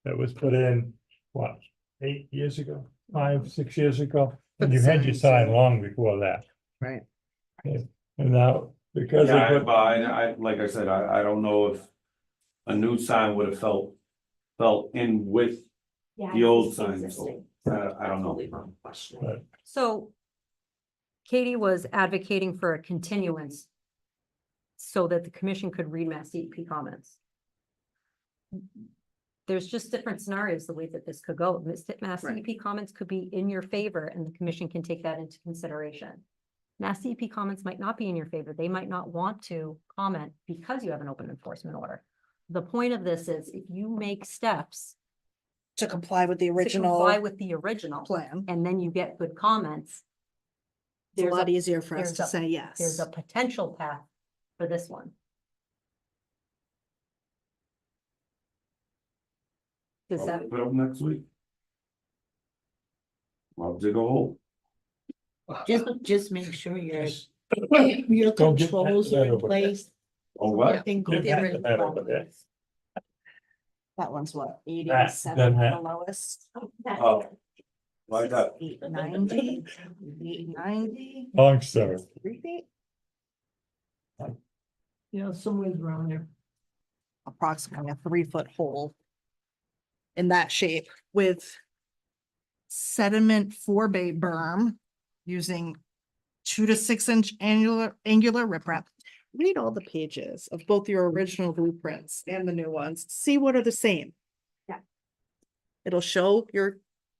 that was put in, what, 8 years ago, 5, 6 years ago? For And the you had your signs, sign yeah. long before that. Right. And now, because yeah, of but what, I, like I said, I don't know if a new sign would have felt in with Yeah, the old it's sign, so existing. I don't know. Totally wrong question. Right. so Katie was advocating for a continuance so that the commission could read Mass DEP comments. there's just different scenarios, the way that this could go. Mass Right. DEP comments could be in your favor and the commission can take that into consideration. Mass DEP comments might not be in your favor. They might not want to comment because you have an open enforcement order. The point of this is if you make steps To comply with the to comply original with the original plan, and then you get good comments, it's a there's lot a, easier for us there's to a- say there's yes. a potential path for this one. Does I'll that, put up next week. I'll dig a hole. Just make sure your Don't get controls that are in over there. place. Oh, what? Nothing Get goes that in that over there. That one's what, That, 87 then the that. lowest? Oh, like that. 890, 890, Long story. 3 feet, Yeah, somewhere around there. approximately a 3-foot hole in that shape with sediment 4-bay berm using 2 to 6 inch angular riprap. Read all the pages of both your original blueprints and the new ones. See what are the same. Yeah. It'll show your,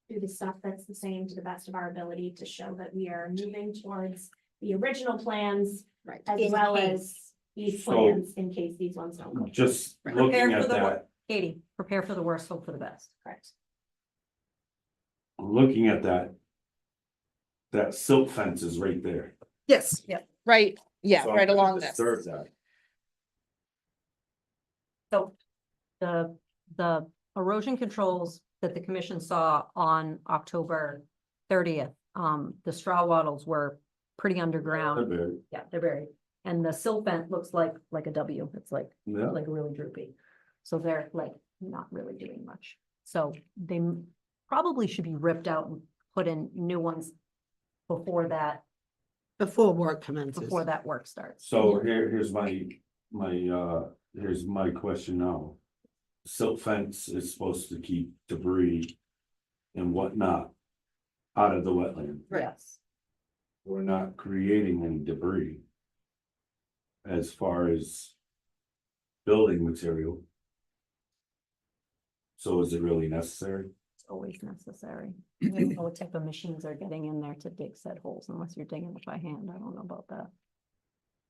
Do the stuff that's the same to the best of our ability to show that we are moving towards the original plans right, as In well case. as these So- plans in case these ones don't go. Just Prepare looking for at the that, Katie, prepare for the worst, hope for the best. Correct. looking at that. That silk fence is right there. yes. Yep. Right, yeah, So I'm right gonna along this. disturb that. So the erosion controls that the commission saw on October 30th, the straw wattles were pretty underground. They're buried. Yeah, they're buried. And the silt vent looks like a W. It's like Yeah, really droopy. So they're like not really doing much. So they probably should be ripped out and put in new ones before that Before work commences. before that work starts. so here's here's my question now. Silk fence is supposed to keep debris and whatnot out of the wetland. Yes. We're not creating any debris. As far as building material. So is it really necessary? It's always necessary. We don't know what type of machines are getting in there to dig said holes unless you're digging it by hand. I don't know about that.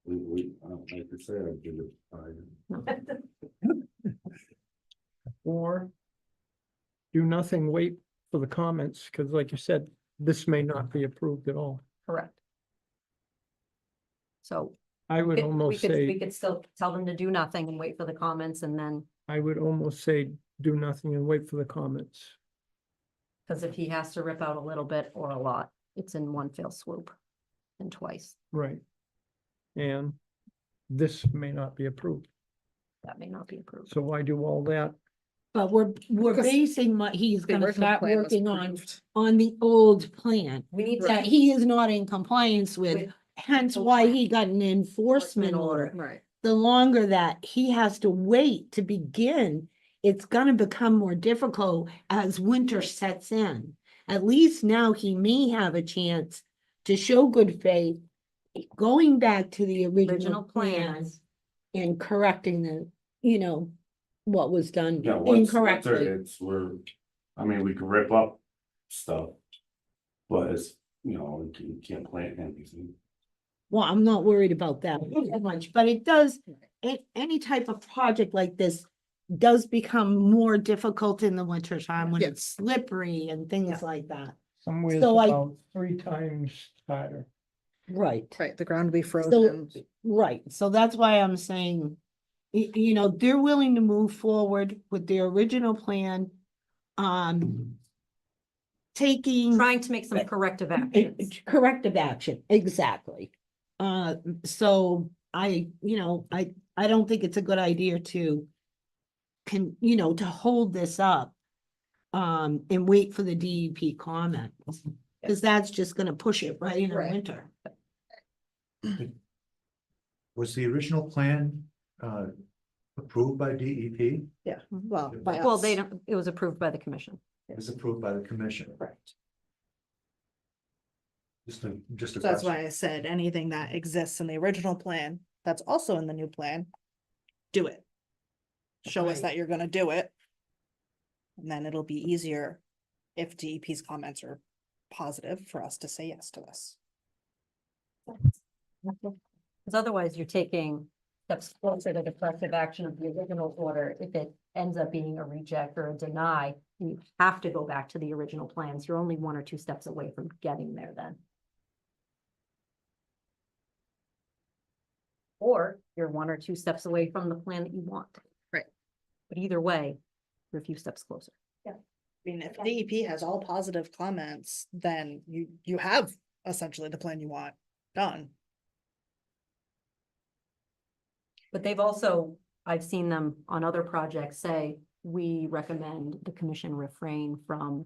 Like I said, I did it. No. Or do nothing, wait for the comments, because like you said, this may not be approved at all. Correct. So I would we almost could, we say, could still tell them to do nothing and wait for the comments and then, I would almost say, do nothing and wait for the comments. because if he has to rip out a little bit or a lot, it's in one fell swoop and twice. Right. And this may not be approved. That may not be approved. So why do all that? But we're Because basing what he's the gonna original start plan was working approved. on the old plan. We need That to. he is not in compliance with, With hence old why plan. he got an enforcement order. Right. The longer that he has to wait to begin, it's gonna become more difficult as winter sets in. At least now he may have a chance to show good faith, going back to the original Original plan plans. and correcting the, what was done Yeah, once incorrectly. it's I mean, we can rip up stuff. But it's, you can't plant anything. Well, I'm not worried about that so much, but it does, any type of project like this does become more difficult in the winter time when Yeah. it's slippery and things like that. Somewhere So I- about 3 times harder. Right. Right, the ground will be frozen. Right, so that's why I'm saying, they're willing to move forward with their original plan. Taking Trying to make some corrective actions. corrective action, exactly. So I don't think it's a good idea to to hold this up. And wait for the DEP comment, because that's just gonna push it right into Right. winter. Was the original plan approved by DEP? Yeah, well, by Well, us. they don't, it was approved by the commission. It was approved by the commission. Correct. Just a So that's question. why I said anything that exists in the original plan, that's also in the new plan, do it. Show us Right. that you're gonna do it. And then it'll be easier if DEP's comments are positive for us to say yes to this. Because otherwise you're taking steps closer to the corrective action of the original order. If it ends up being a reject or a deny, you have to go back to the original plans. You're only 1 or 2 steps away from getting there then. Or you're 1 or 2 steps away from the plan that you want. Right. But either way, you're a few steps closer. I mean, if DEP has all positive comments, then you have essentially the plan you want done. But they've also, I've seen them on other projects say, we recommend the commission refrain from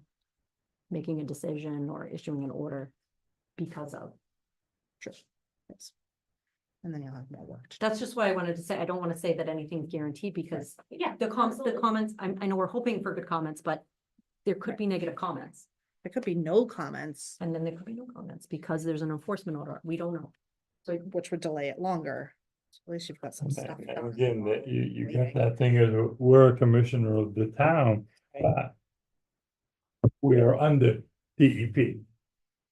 making a decision or issuing an order because of. Sure. Yes. And then you'll have more work. to do. That's just why I wanted to say, I don't want to say that anything's guaranteed because Yeah. the comments, I know we're hoping for good comments, but there could be negative comments. There could be no comments, And then there could be no comments because there's an enforcement order. We don't know. so which would delay it longer. So at least you've got some stuff. And done. again, that you got that thing is we're a commissioner of the town, but we are under DEP.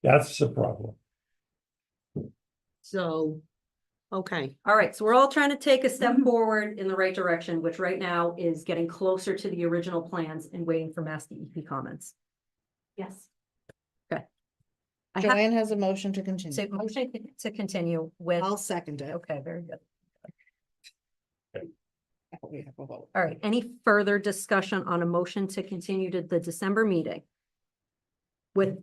That's the problem. So, okay, All right, so we're all trying to take a step forward in the right direction, which right now is getting closer to the original plans and waiting for Mass DEP comments. Yes. I have Joanne has a motion to to continue. motion to continue with, I'll second it. okay, very good. We have a vote. All right, any further discussion on a motion to continue to the December meeting? With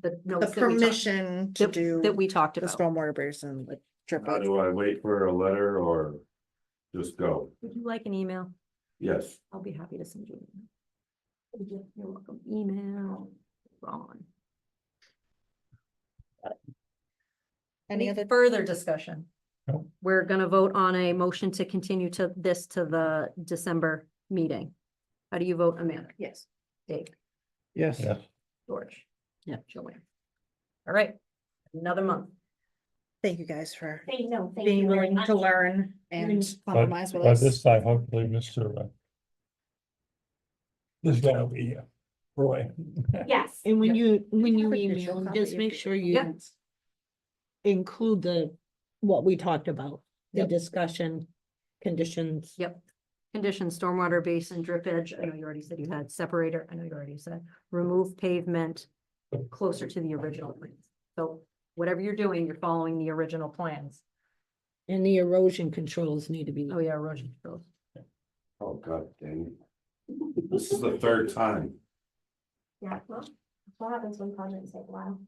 the The notes that we talked- permission to do that we talked the about. stormwater basin, like drip. How do I wait for a letter or just go? Would you like an email? Yes. I'll be happy to send you. an email. You're welcome. Email, Ron. Any Any other, further discussion? No. We're gonna vote on a motion to continue to the December meeting. How do you vote, Amanda? yes. Dave? Yes. Yes. George? Yeah. Joanne? All right, another month. Thank you guys for Thank you being very willing much. to learn and But compromise with by us. this time, hopefully, Mr. This guy will be here. Roy. Yes. and when you Have email, a digital them, copy just of make the sure you Yes. include what we talked about, the Yep. discussion, conditions. Yep. Conditions, stormwater basin, drip edge, I know you already said you had separator, I know you already said, remove pavement closer to the original plans. So whatever you're doing, you're following the original plans. And the erosion controls need to be. Oh, yeah, erosion controls. Oh, God dang it. This is the 3rd time. Yeah, well, that's what happens when projects take a while.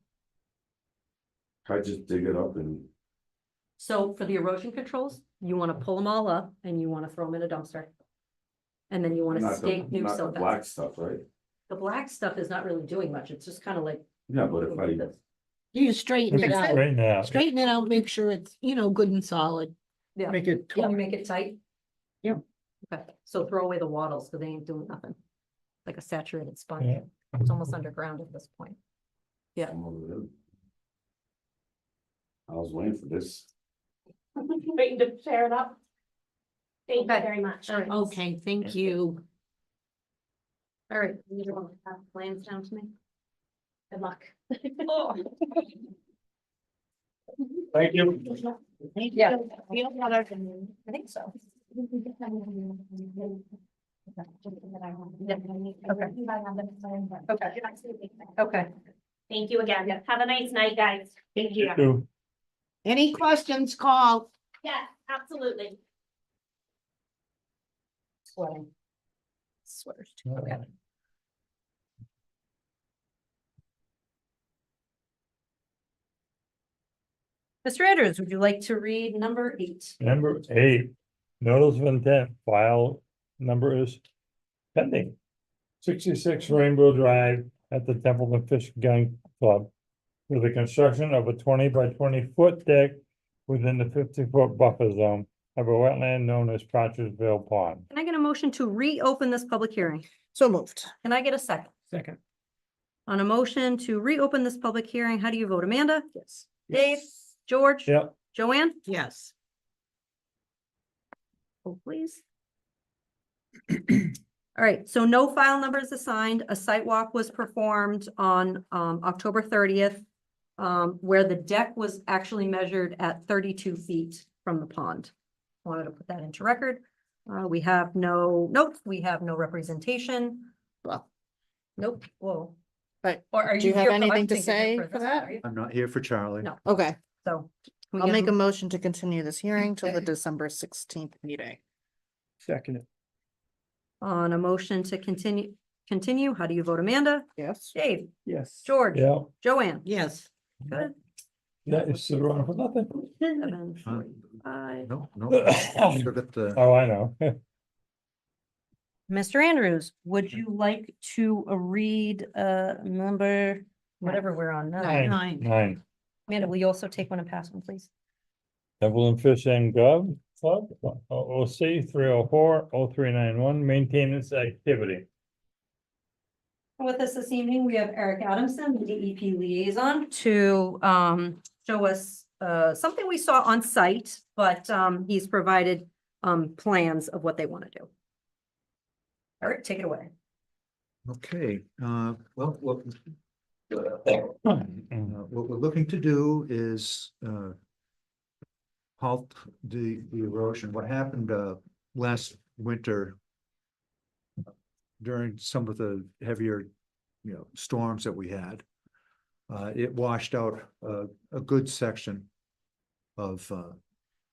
I just dig it up and So for the erosion controls, you want to pull them all up and you want to throw them in a dumpster. And then you want to not the, stake new not the silt black fence. stuff, right? The black stuff is not really doing much. It's just kind of like. Yeah, but if I, You straighten it Fix out, Right now. straighten it out, make sure it's, good and solid. Yeah. Make it, Can you make it tight? Yep. Okay, so throw away the wattles because they ain't doing nothing. Like a saturated sponge. Yeah. It's almost underground at this point. Yeah. I'm over there. I was waiting for this. Waiting to share it up. Thank you Okay. very much. All right. Okay, thank you. All right. You want to have plans down to me? Good luck. Thank you. Yeah. I think so. Okay. Thank you again. Have a nice night, guys. Thank you. Two. Any questions, call. Yes, absolutely. Sweating. Sweaters. too. Okay. Mr. Andrews, would you like to read number 8? Number 8, notice of intent, file number is pending. 66 Rainbow Drive at the Templeton Fish Gun Club. For the construction of a 20 by 20 foot deck within the 50-foot buffer zone of a wetland known as Partridgeville Pond. Can I get a motion to reopen this public hearing? So moved. Can I get a second? second. On a motion to reopen this public hearing, how do you vote? Amanda? Yes. Dave? George? Yep, Joanne? Yes. Oh, please. All right, so no file numbers assigned. A site walk was performed on October 30th. Where the deck was actually measured at 32 feet from the pond. Wanted to put that into record. We have no notes, we have no representation. Well, nope, whoa. But Or are do you have here for- I anything to think you're here say for for this, that? are you? I'm not here for Charlie. No. Okay, So. we I'll get make a m- motion to continue this hearing till the December 16th meeting. Second. On a motion to continue, how do you vote, Amanda? Yes. Dave, Yes. George, Yeah, Joanne? Yes. Good. yeah, you sit around for nothing. 7:45. No, no. Still got the, Oh, I know. Mr. Andrews, would you like to read number, whatever we're on now? Nine. Nine. Amanda, will you also take one and pass one, please? Templeton Fish and Gov Club, OC 304-0391, maintenance activity. With us this evening, we have Eric Adamson, the DEP liaison, to show us something we saw on site, but he's provided plans of what they want to do. Eric, take it away. okay, well, what we're looking to do is, halt the erosion. What happened, last winter during some of the heavier, storms that we had, it washed out a good section of,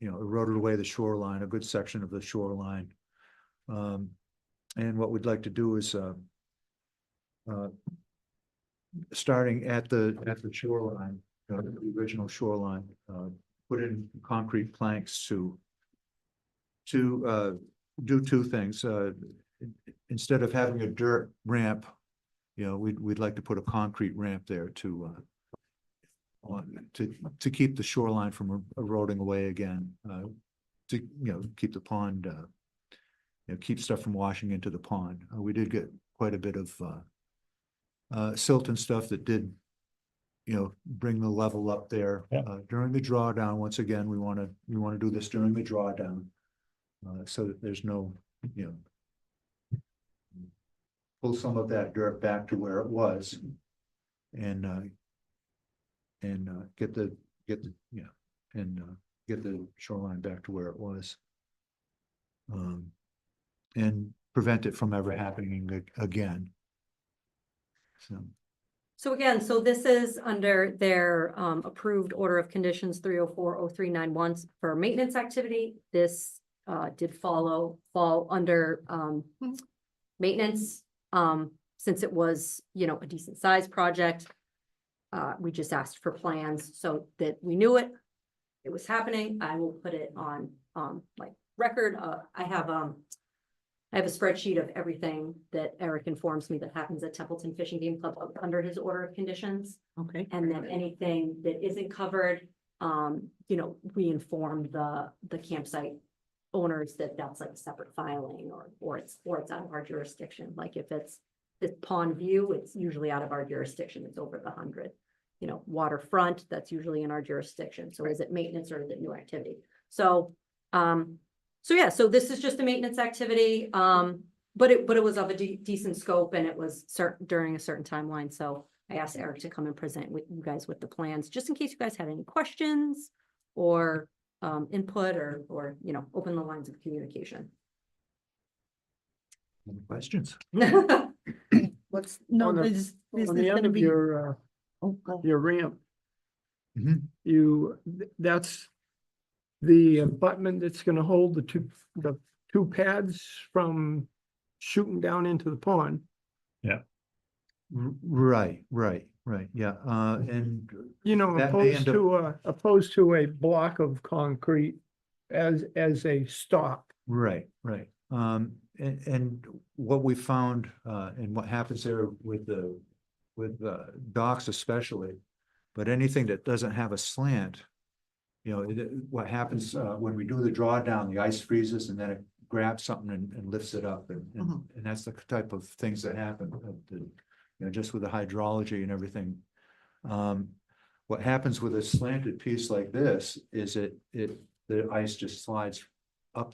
eroded away the shoreline, a good section of the shoreline. And what we'd like to do is, starting at the shoreline, the original shoreline, put in concrete planks to do two things. Instead of having a dirt ramp, we'd like to put a concrete ramp there to keep the shoreline from eroding away again, to, keep the pond, keep stuff from washing into the pond. We did get quite a bit of silt and stuff that did, bring the level up there. Yeah. During the drawdown, once again, we want to do this during the drawdown, so that there's no, pull some of that dirt back to where it was, and get the shoreline back to where it was. And prevent it from ever happening again. So again, so this is under their approved order of conditions 304-0391 for maintenance activity. This did fall under maintenance since it was, a decent sized project. We just asked for plans so that we knew it was happening. I will put it on like record. I have a spreadsheet of everything that Eric informs me that happens at Templeton Fishing Game Club under his order of conditions. Okay. And then anything that isn't covered, we inform the campsite owners that that's like a separate filing or it's out of our jurisdiction. Like if it's the pond view, it's usually out of our jurisdiction. It's over the 100. Waterfront, that's usually in our jurisdiction. So is it maintenance or is it new activity? So yeah, so this is just a maintenance activity, but it was of a decent scope and it was during a certain timeline. So I asked Eric to come and present with you guys with the plans, just in case you guys had any questions or input or open the lines of communication. Any questions? What's, No, On the- this On is the end gonna of be. Oh, go. your ramp, Mhm. that's the abutment that's gonna hold the two pads from shooting down into the pond. Right, yeah, and That may end Opposed to a block of concrete as a stop. right. And what we found, and what happens there with docks especially, but anything that doesn't have a slant, what happens, when we do the drawdown, the ice freezes and then it grabs something and lifts it up, and that's the type of things that happen, just with the hydrology and everything. What happens with a slanted piece like this is the ice just slides up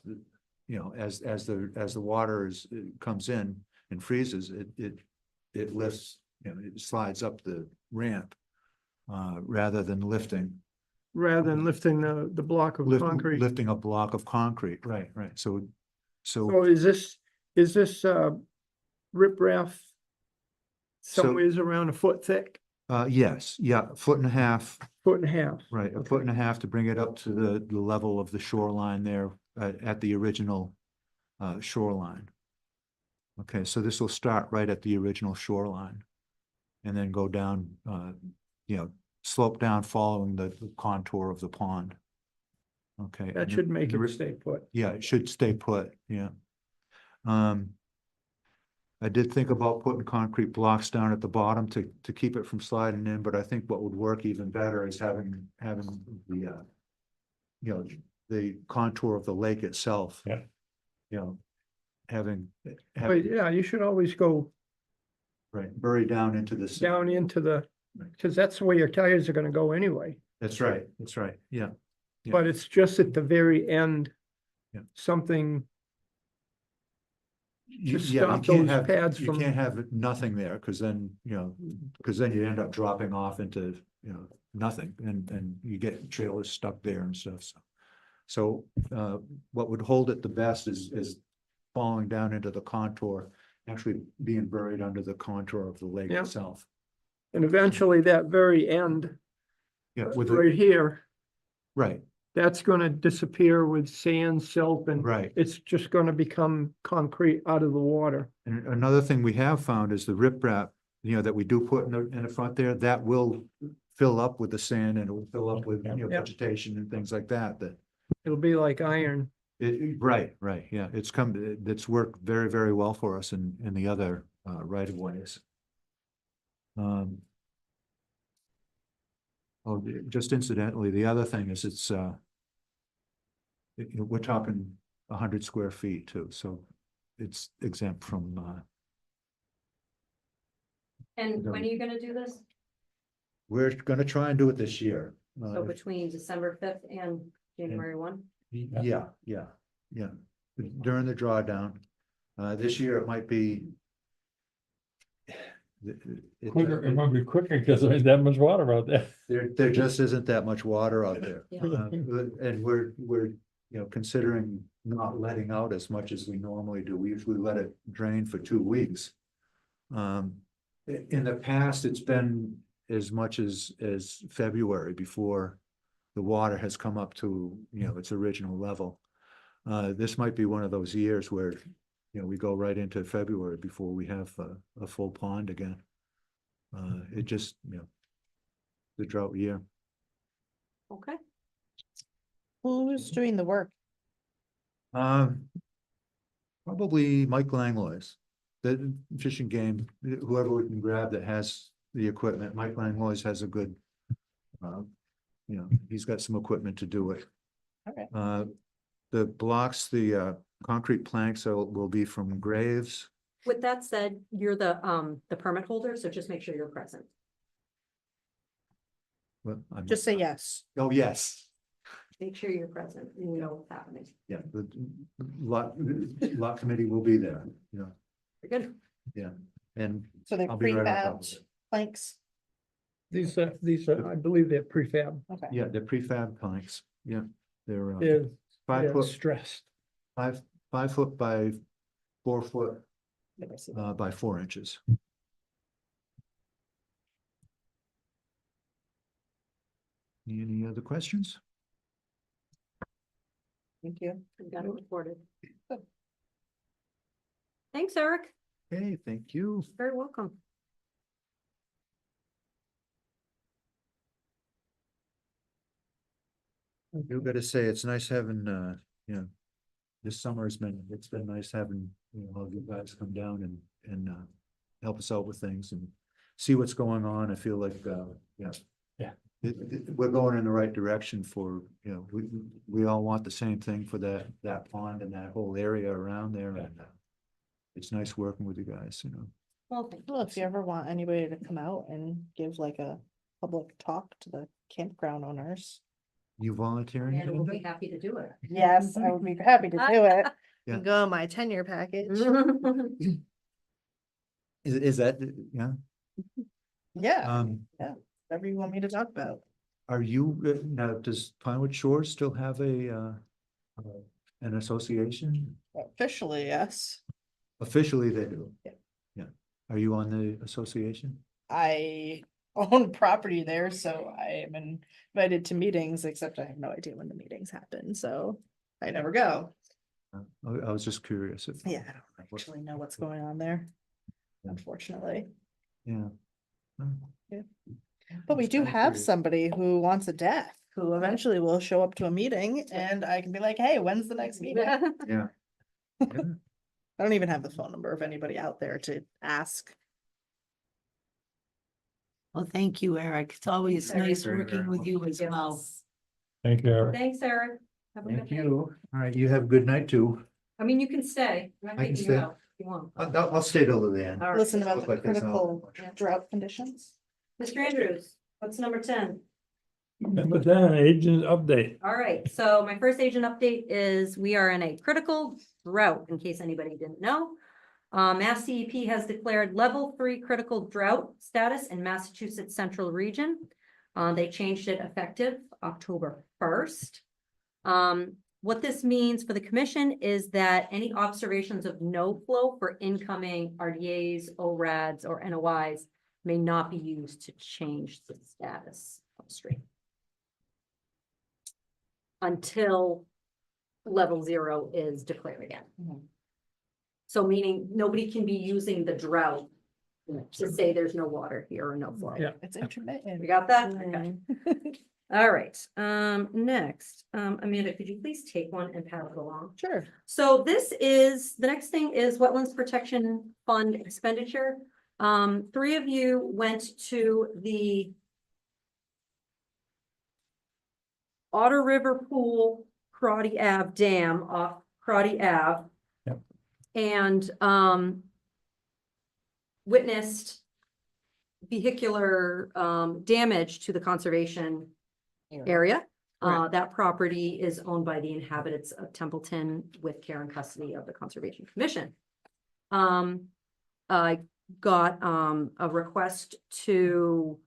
you know, as the water comes in and freezes, it lifts, you know, it slides up the ramp. Rather than lifting. Rather than lifting the block of concrete. Lifting a block of concrete, right, so. So is this riprap So- somewhere's around a foot thick, Yes, yeah, 1.5 feet, foot and a half? right, 1.5 feet to bring it up to the level of the shoreline there at the original shoreline. Okay, so this will start right at the original shoreline. And then go down, you know, slope down following the contour of the pond. Okay. That and should make the it ri- stay put. Yeah, it should stay put, yeah. I did think about putting concrete blocks down at the bottom to keep it from sliding in, but I think what would work even better is having the, you know, the contour of the lake itself. Yeah. You know, having, But yeah, you should always go right, buried down into the. down into the, Right. because that's where your tires are gonna go anyway. That's right, yeah. Yeah. But it's just at the very end. Yeah. Something, You Just yeah, you stop can't those have- pads You from- can't have nothing there, because then, you know, because then you end up dropping off into, you know, nothing, and you get trailers stuck there and stuff, so. So, what would hold it the best is falling down into the contour, actually being buried under the contour of the lake Yeah. itself. and eventually that very end, Yeah, with right the, here, right, that's gonna disappear with sand, silt, and right. it's just gonna become concrete out of the water. And another thing we have found is the riprap, you know, that we do put in the front there, that will fill up with the sand and it will fill up with, you know, Yeah. vegetation and things like that, It'll be like iron. right, yeah, it's worked very, very well for us in the other, right of ways. Oh, just incidentally, the other thing is we're talking 100 square feet too, so it's exempt from, And when are you gonna do this? we're gonna try and do it this year. So between December 5th and January 1? Yeah. During the drawdown. This year it might be. Quicker, it might be quicker because there's that much water out there. There just isn't that much water out there. Yeah. And we're, you know, considering not letting out as much as we normally do. We usually let it drain for 2 weeks. In the past, it's been as much as February before the water has come up to, you know, its original level. This might be one of those years where, you know, we go right into February before we have a full pond again. It just, you know, the drought year. Okay. Who's doing the work? Probably Mike Langlois, the Fish and Game, whoever we can grab that has the equipment. Mike Langlois has a good, you know, he's got some equipment to do it. Okay. The blocks, the concrete planks will be from Graves. With that said, you're the permit holder, so just make sure you're present. Well, I'm- Just say yes. Oh, yes. Make sure you're present and you know what's happening. Yeah, the lot committee will be there, you know, Very good. and So they're I'll be right on top of prefabbed it. planks. These are, I believe they're prefab. Okay. Yeah, they're prefab planks, yeah, they're They're, 5 they're foot, stressed. 5 foot by 4 foot Never seen that. by 4 inches. Any other questions? Thank you. We got it recorded. Thanks, Eric. Hey, thank you. Very welcome. You gotta say, it's nice having, you know, this summer it's been nice having, you know, all you guys come down and help us out with things and see what's going on. I feel like, yeah. Yeah. We're going in the right direction for, you know, we all want the same thing for that pond and that whole area around there, and it's nice working with you guys, you know. Well, thank Well, if you ever want anybody to come out and give like a public talk to the campground owners. You volunteering? And we'll be Linda? happy to do it. Yes, I would be happy to do it. Yeah. Go in my tenure package. Is that, yeah? Yeah, Um, whatever you want me to talk about. are you, now, does Pinewood Shores still have an association? Officially, yes. Officially, they do. Yeah. Yeah. Are you on the association? I own property there, so I am invited to meetings, except I have no idea when the meetings happen, so I never go. I was just curious if. Yeah, I don't actually know what's going on there, Yeah. unfortunately. Yeah. But we Just do kinda have curious. somebody who wants a death, who eventually will show up to a meeting and I can be like, hey, when's the next meeting? I Yeah. Yeah. don't even have the phone number of anybody out there to ask. Well, thank you, Eric. It's always Thanks, Eric. nice Very, working very with you as well. Thank you, Eric. Thanks, Eric. Have a good Thank night. you. All right, you have a good night too. I mean, you can stay. I'm not I can kicking you stay. out if you want. I'll stay till the end. All right. Listen about Look the like there's not critical much. drought conditions. Mr. Andrews, what's number 10? Number 10, agent update. All right, so my first agent update is we are in a critical drought, in case anybody didn't know. Mass DEP has declared level 3 critical drought status in Massachusetts Central Region. They changed it effective October 1st. What this means for the commission is that any observations of no flow for incoming RDAs, ORADs, or NOIs may not be used to change the status upstream until level 0 is declared again. So meaning nobody can be using the drought to say there's no water here or no flow. Yeah. It's intermittent. We got that? Okay. All right, next, Amanda, could you please take one and pass it along? Sure. So this is, the next thing is Wetlands Protection Fund expenditure. 3 of you went to the Otter River Pool, Crotty Ave Dam off Crotty Ave. Yep. And, witnessed vehicular, damage to the conservation area. That property is owned by the inhabitants of Templeton with care and custody of the Conservation Commission. I got a request to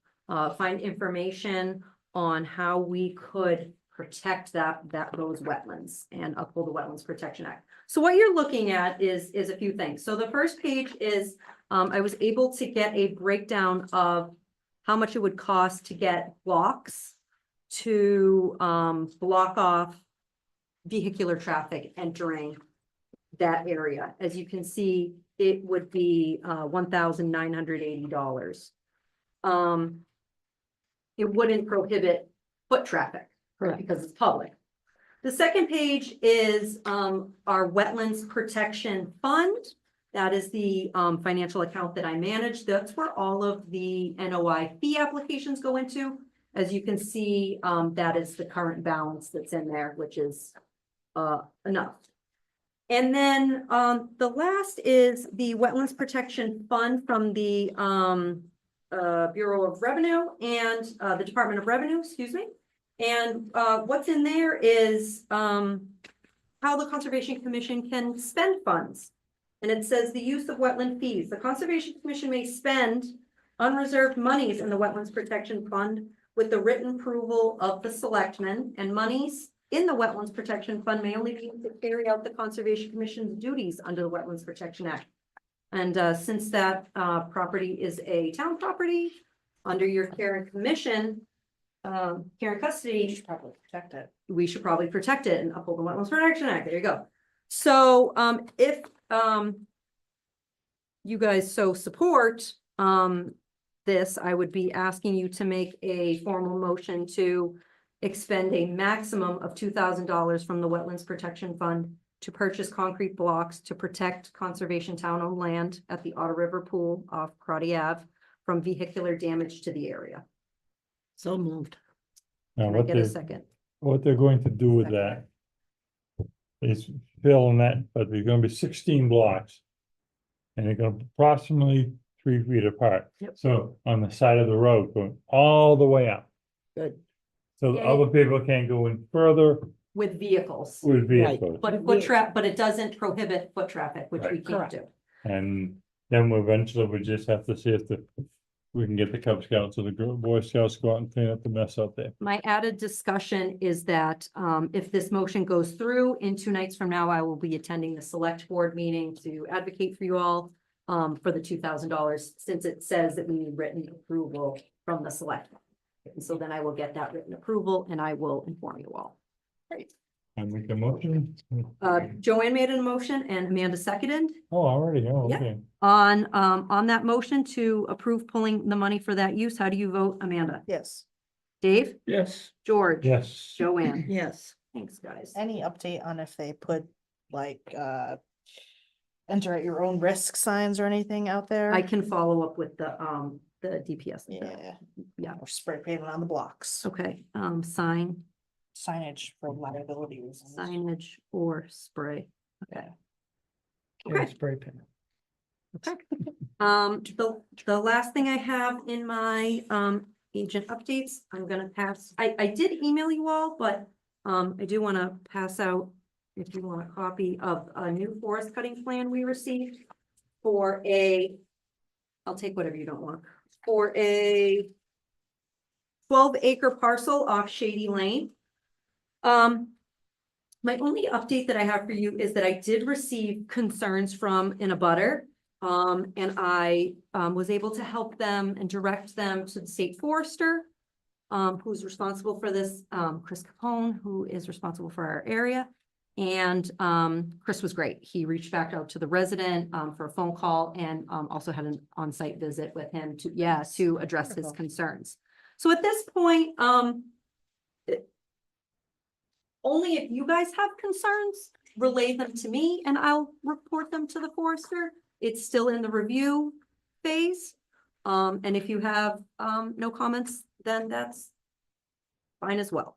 find information on how we could protect those wetlands and uphold the Wetlands Protection Act. So what you're looking at is a few things. So the first page is I was able to get a breakdown of how much it would cost to get blocks to block off vehicular traffic entering that area. As you can see, it would be $1,980. It wouldn't prohibit foot traffic because it's public. The second page is our Wetlands Protection Fund. That is the financial account that I manage. That's where all of the NOI fee applications go into. As you can see, that is the current balance that's in there, which is enough. And then the last is the Wetlands Protection Fund from the Bureau of Revenue and the Department of Revenue, excuse me. And what's in there is how the Conservation Commission can spend funds. And it says the use of wetland fees. The Conservation Commission may spend unreserved monies in the Wetlands Protection Fund with the written approval of the selectmen, and monies in the Wetlands Protection Fund may only be used to carry out the Conservation Commission's duties under the Wetlands Protection Act. And since that property is a town property, under your care and commission, care and custody, You should probably protect it. we should probably protect it and uphold the Wetlands Protection Act. There you go. So if you guys so support this, I would be asking you to make a formal motion to expend a maximum of $2,000 from the Wetlands Protection Fund to purchase concrete blocks to protect conservation town-owned land at the Otter River Pool off Crotty Ave from vehicular damage to the area. So moved. Now, Can I get a second? what they're going to do with that is fill in that, but there's gonna be 16 blocks. And they're gonna be approximately 3 feet apart. Yep. So on the side of the road, going all the way up. Good. So the Yeah. other people can't go in further with vehicles. with Right. vehicles. But but it doesn't prohibit foot traffic, which we Right. can't Correct. do. And then eventually we just have to see if we can get the Cub Scouts or the Boy Scouts to go out and clean up the mess out there. My added discussion is that if this motion goes through, in 2 nights from now, I will be attending the select board meeting to advocate for you all for the $2,000, since it says that we need written approval from the select. And so then I will get that written approval and I will inform you all. And make a motion? Joanne made a motion and Amanda seconded. Oh, already, oh, Yeah. okay. On that motion to approve pulling the money for that use, how do you vote, Amanda? Yes. Dave? Yes. George? Yes. Joanne? Yes. Thanks, guys. Any update on if they put like, enter at your own risk signs or anything out there? I can follow up with the DPS. Yeah. Yeah. Or spray paint on the blocks, Okay, signage for liability reasons. signage or spray. Okay. Yeah, Okay. spray paint. The last thing I have in my, agent updates, I'm gonna pass, I did email you all, but, I do wanna pass out, if you want a copy of a new forest cutting plan we received for I'll take whatever you don't want, for a 12-acre parcel off Shady Lane. My only update that I have for you is that I did receive concerns from an abutter. And I was able to help them and direct them to the state forester, who's responsible for this, Chris Capone, who is responsible for our area. And Chris was great. He reached back out to the resident for a phone call and also had an on-site visit with him to address his Wonderful. concerns. So at this point, only if you guys have concerns, relay them to me and I'll report them to the forester. It's still in the review phase. And if you have no comments, then that's fine as well.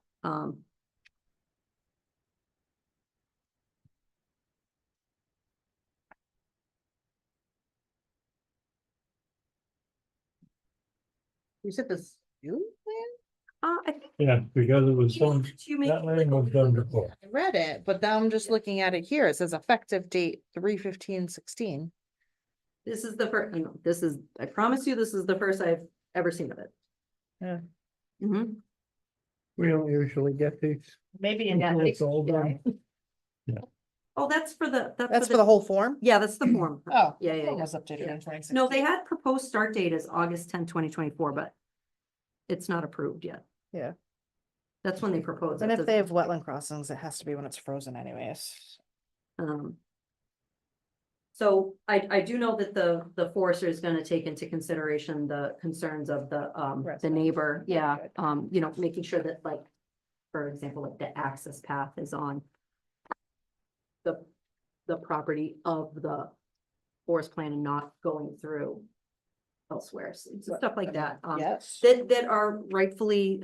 You said this, you? I think Yeah, because it was some, you make that land was done before. I read it, but now I'm just looking at it here. It says effective date 3/15/16. this is the first, I promise you, this is the first I've ever seen of it. Yeah. Mhm. We don't usually get these. Maybe until it's all done. Oh, that's for the, That's for the whole form? yeah, that's the form. Oh. Yeah, yeah, that yeah. was updated Yeah. in 2016. No, they had proposed start date as August 10, 2024, but it's not approved yet. Yeah. That's when they proposed. And it. if they have wetland crossings, it has to be when it's frozen anyways. So I do know that the forester is gonna take into consideration the concerns of the Resident. neighbor, yeah, Good. making sure that like, for example, like the access path is on the property of the forest plan and not going through elsewhere, so stuff like that. Yes. That are rightfully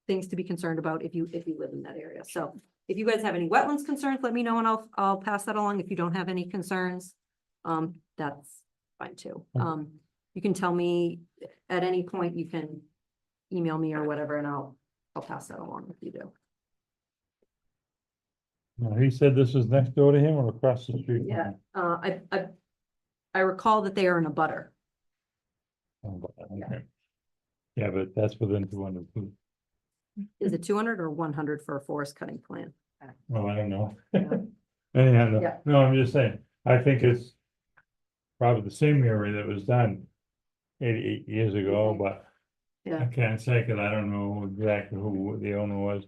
things to be concerned about if you live in that area. So if you guys have any wetlands concerns, let me know and I'll pass that along. If you don't have any concerns, that's fine too. You can tell me at any point, you can email me or whatever, and I'll pass that along if you do. Now, he said this is next door to him or across the street? from Yeah, him? I recall that they are in a butter. Oh, but, okay. Yeah, but that's within 200 feet. Is it 200 or 100 for a forest cutting plan? Well, I don't know. Yeah. Anyhow, Yeah. no, I'm just saying, I think it's probably the same area that was done 88 years ago, but Yeah. I can't say, cause I don't know exactly who the owner was.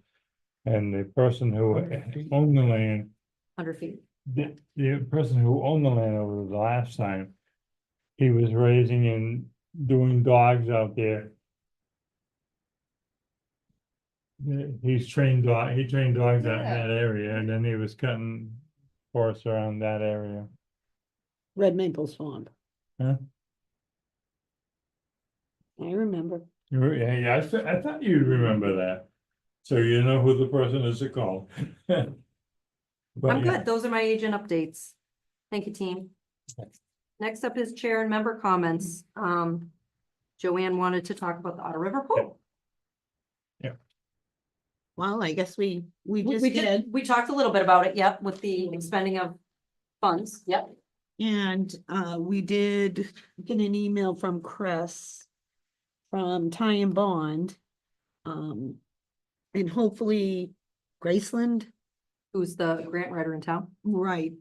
And the person who owned the land, 100 feet. the person who owned the land over the last time, he was raising and doing dogs out there. He trained dogs out in Yeah. that area, and then he was cutting forests around that area. Red Maple Swamp. Huh? I remember. Yeah, I thought you'd remember that. So you know who the person is to call. But I'm yeah. good. Those are my agent updates. Thank you, team. Next up is chair and member comments. Joanne wanted to talk about the Otter River pool. Well, I guess we just We did. we talked a little bit about it, yep, with the expending of funds, yep. And we did get an email from Chris from Ty and Bond. And hopefully Graceland, Who's the grant writer in town? right.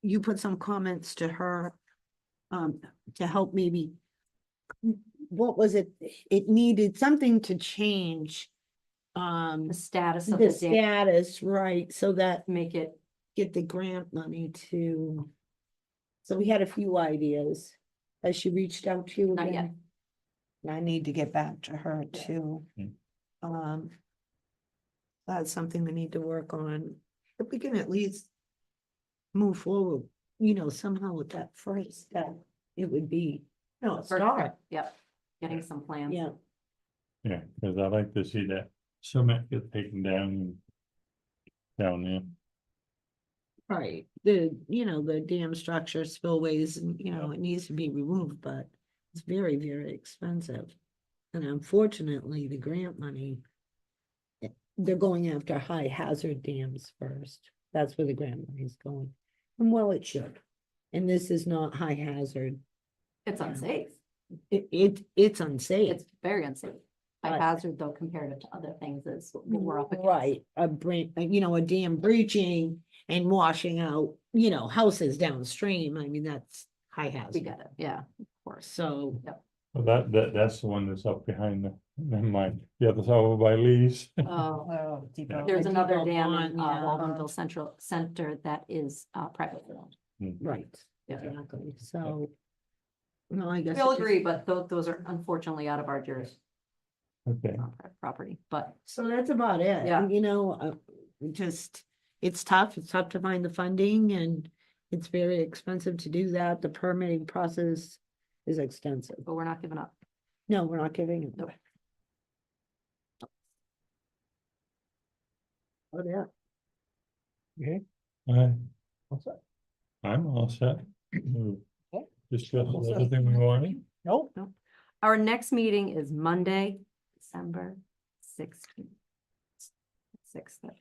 You put some comments to her to help maybe. What was it? It needed something to change. The status of The the dam, status, right, so that make it, get the grant money to. So we had a few ideas. Has she reached out to you Not yet. again? And I need to get back to her too. Mm. That's something we need to work on. If we can at least move forward, somehow with that first step, it would be, no, a start. yep, getting some plans. Yeah, Yeah, cause I like to see that cement get taken down. Down there. right. The dam structure spillways, and it needs to be removed, but it's very, very expensive. And unfortunately, the grant money, they're going after high hazard dams first. That's where the grant money is going. And well, it should. And this is not high hazard. It's unsafe, It's unsafe. it's very unsafe. High But- hazard though compared to other things is what we're up against. Right, a dam breaching and washing out, houses downstream. I mean, that's high We hazard. get it, yeah, of course. So, Well, that's the one that's up behind never mind, the other side over by Lee's. Oh, Yeah. there's Like another Depot dam Pond, in yeah. Waldenville Central Center that is privately owned. right, Yeah. exactly, so. No, I guess. We all it just- agree, but those are unfortunately out of our jurisdiction, Okay, property, but So that's about it. Yeah. It's tough to find the funding and it's very expensive to do that. The permitting process is extensive. we're not giving up. No, we're not giving it. Nope. Oh, yeah. okay. What's that? I'm all set. Discuss everything we wanted. Nope. Our next meeting is Monday, December 16th. 6:30.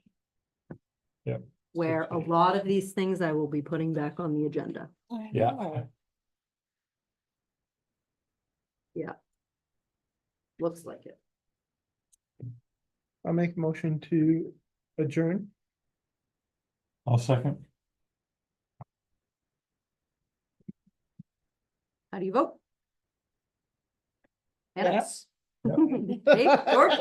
Yep. Where a lot of these things I will be putting back on the agenda. Yeah. Looks like it. I'll make a motion to adjourn. I'll second. How do you vote? Yes. Dave, George?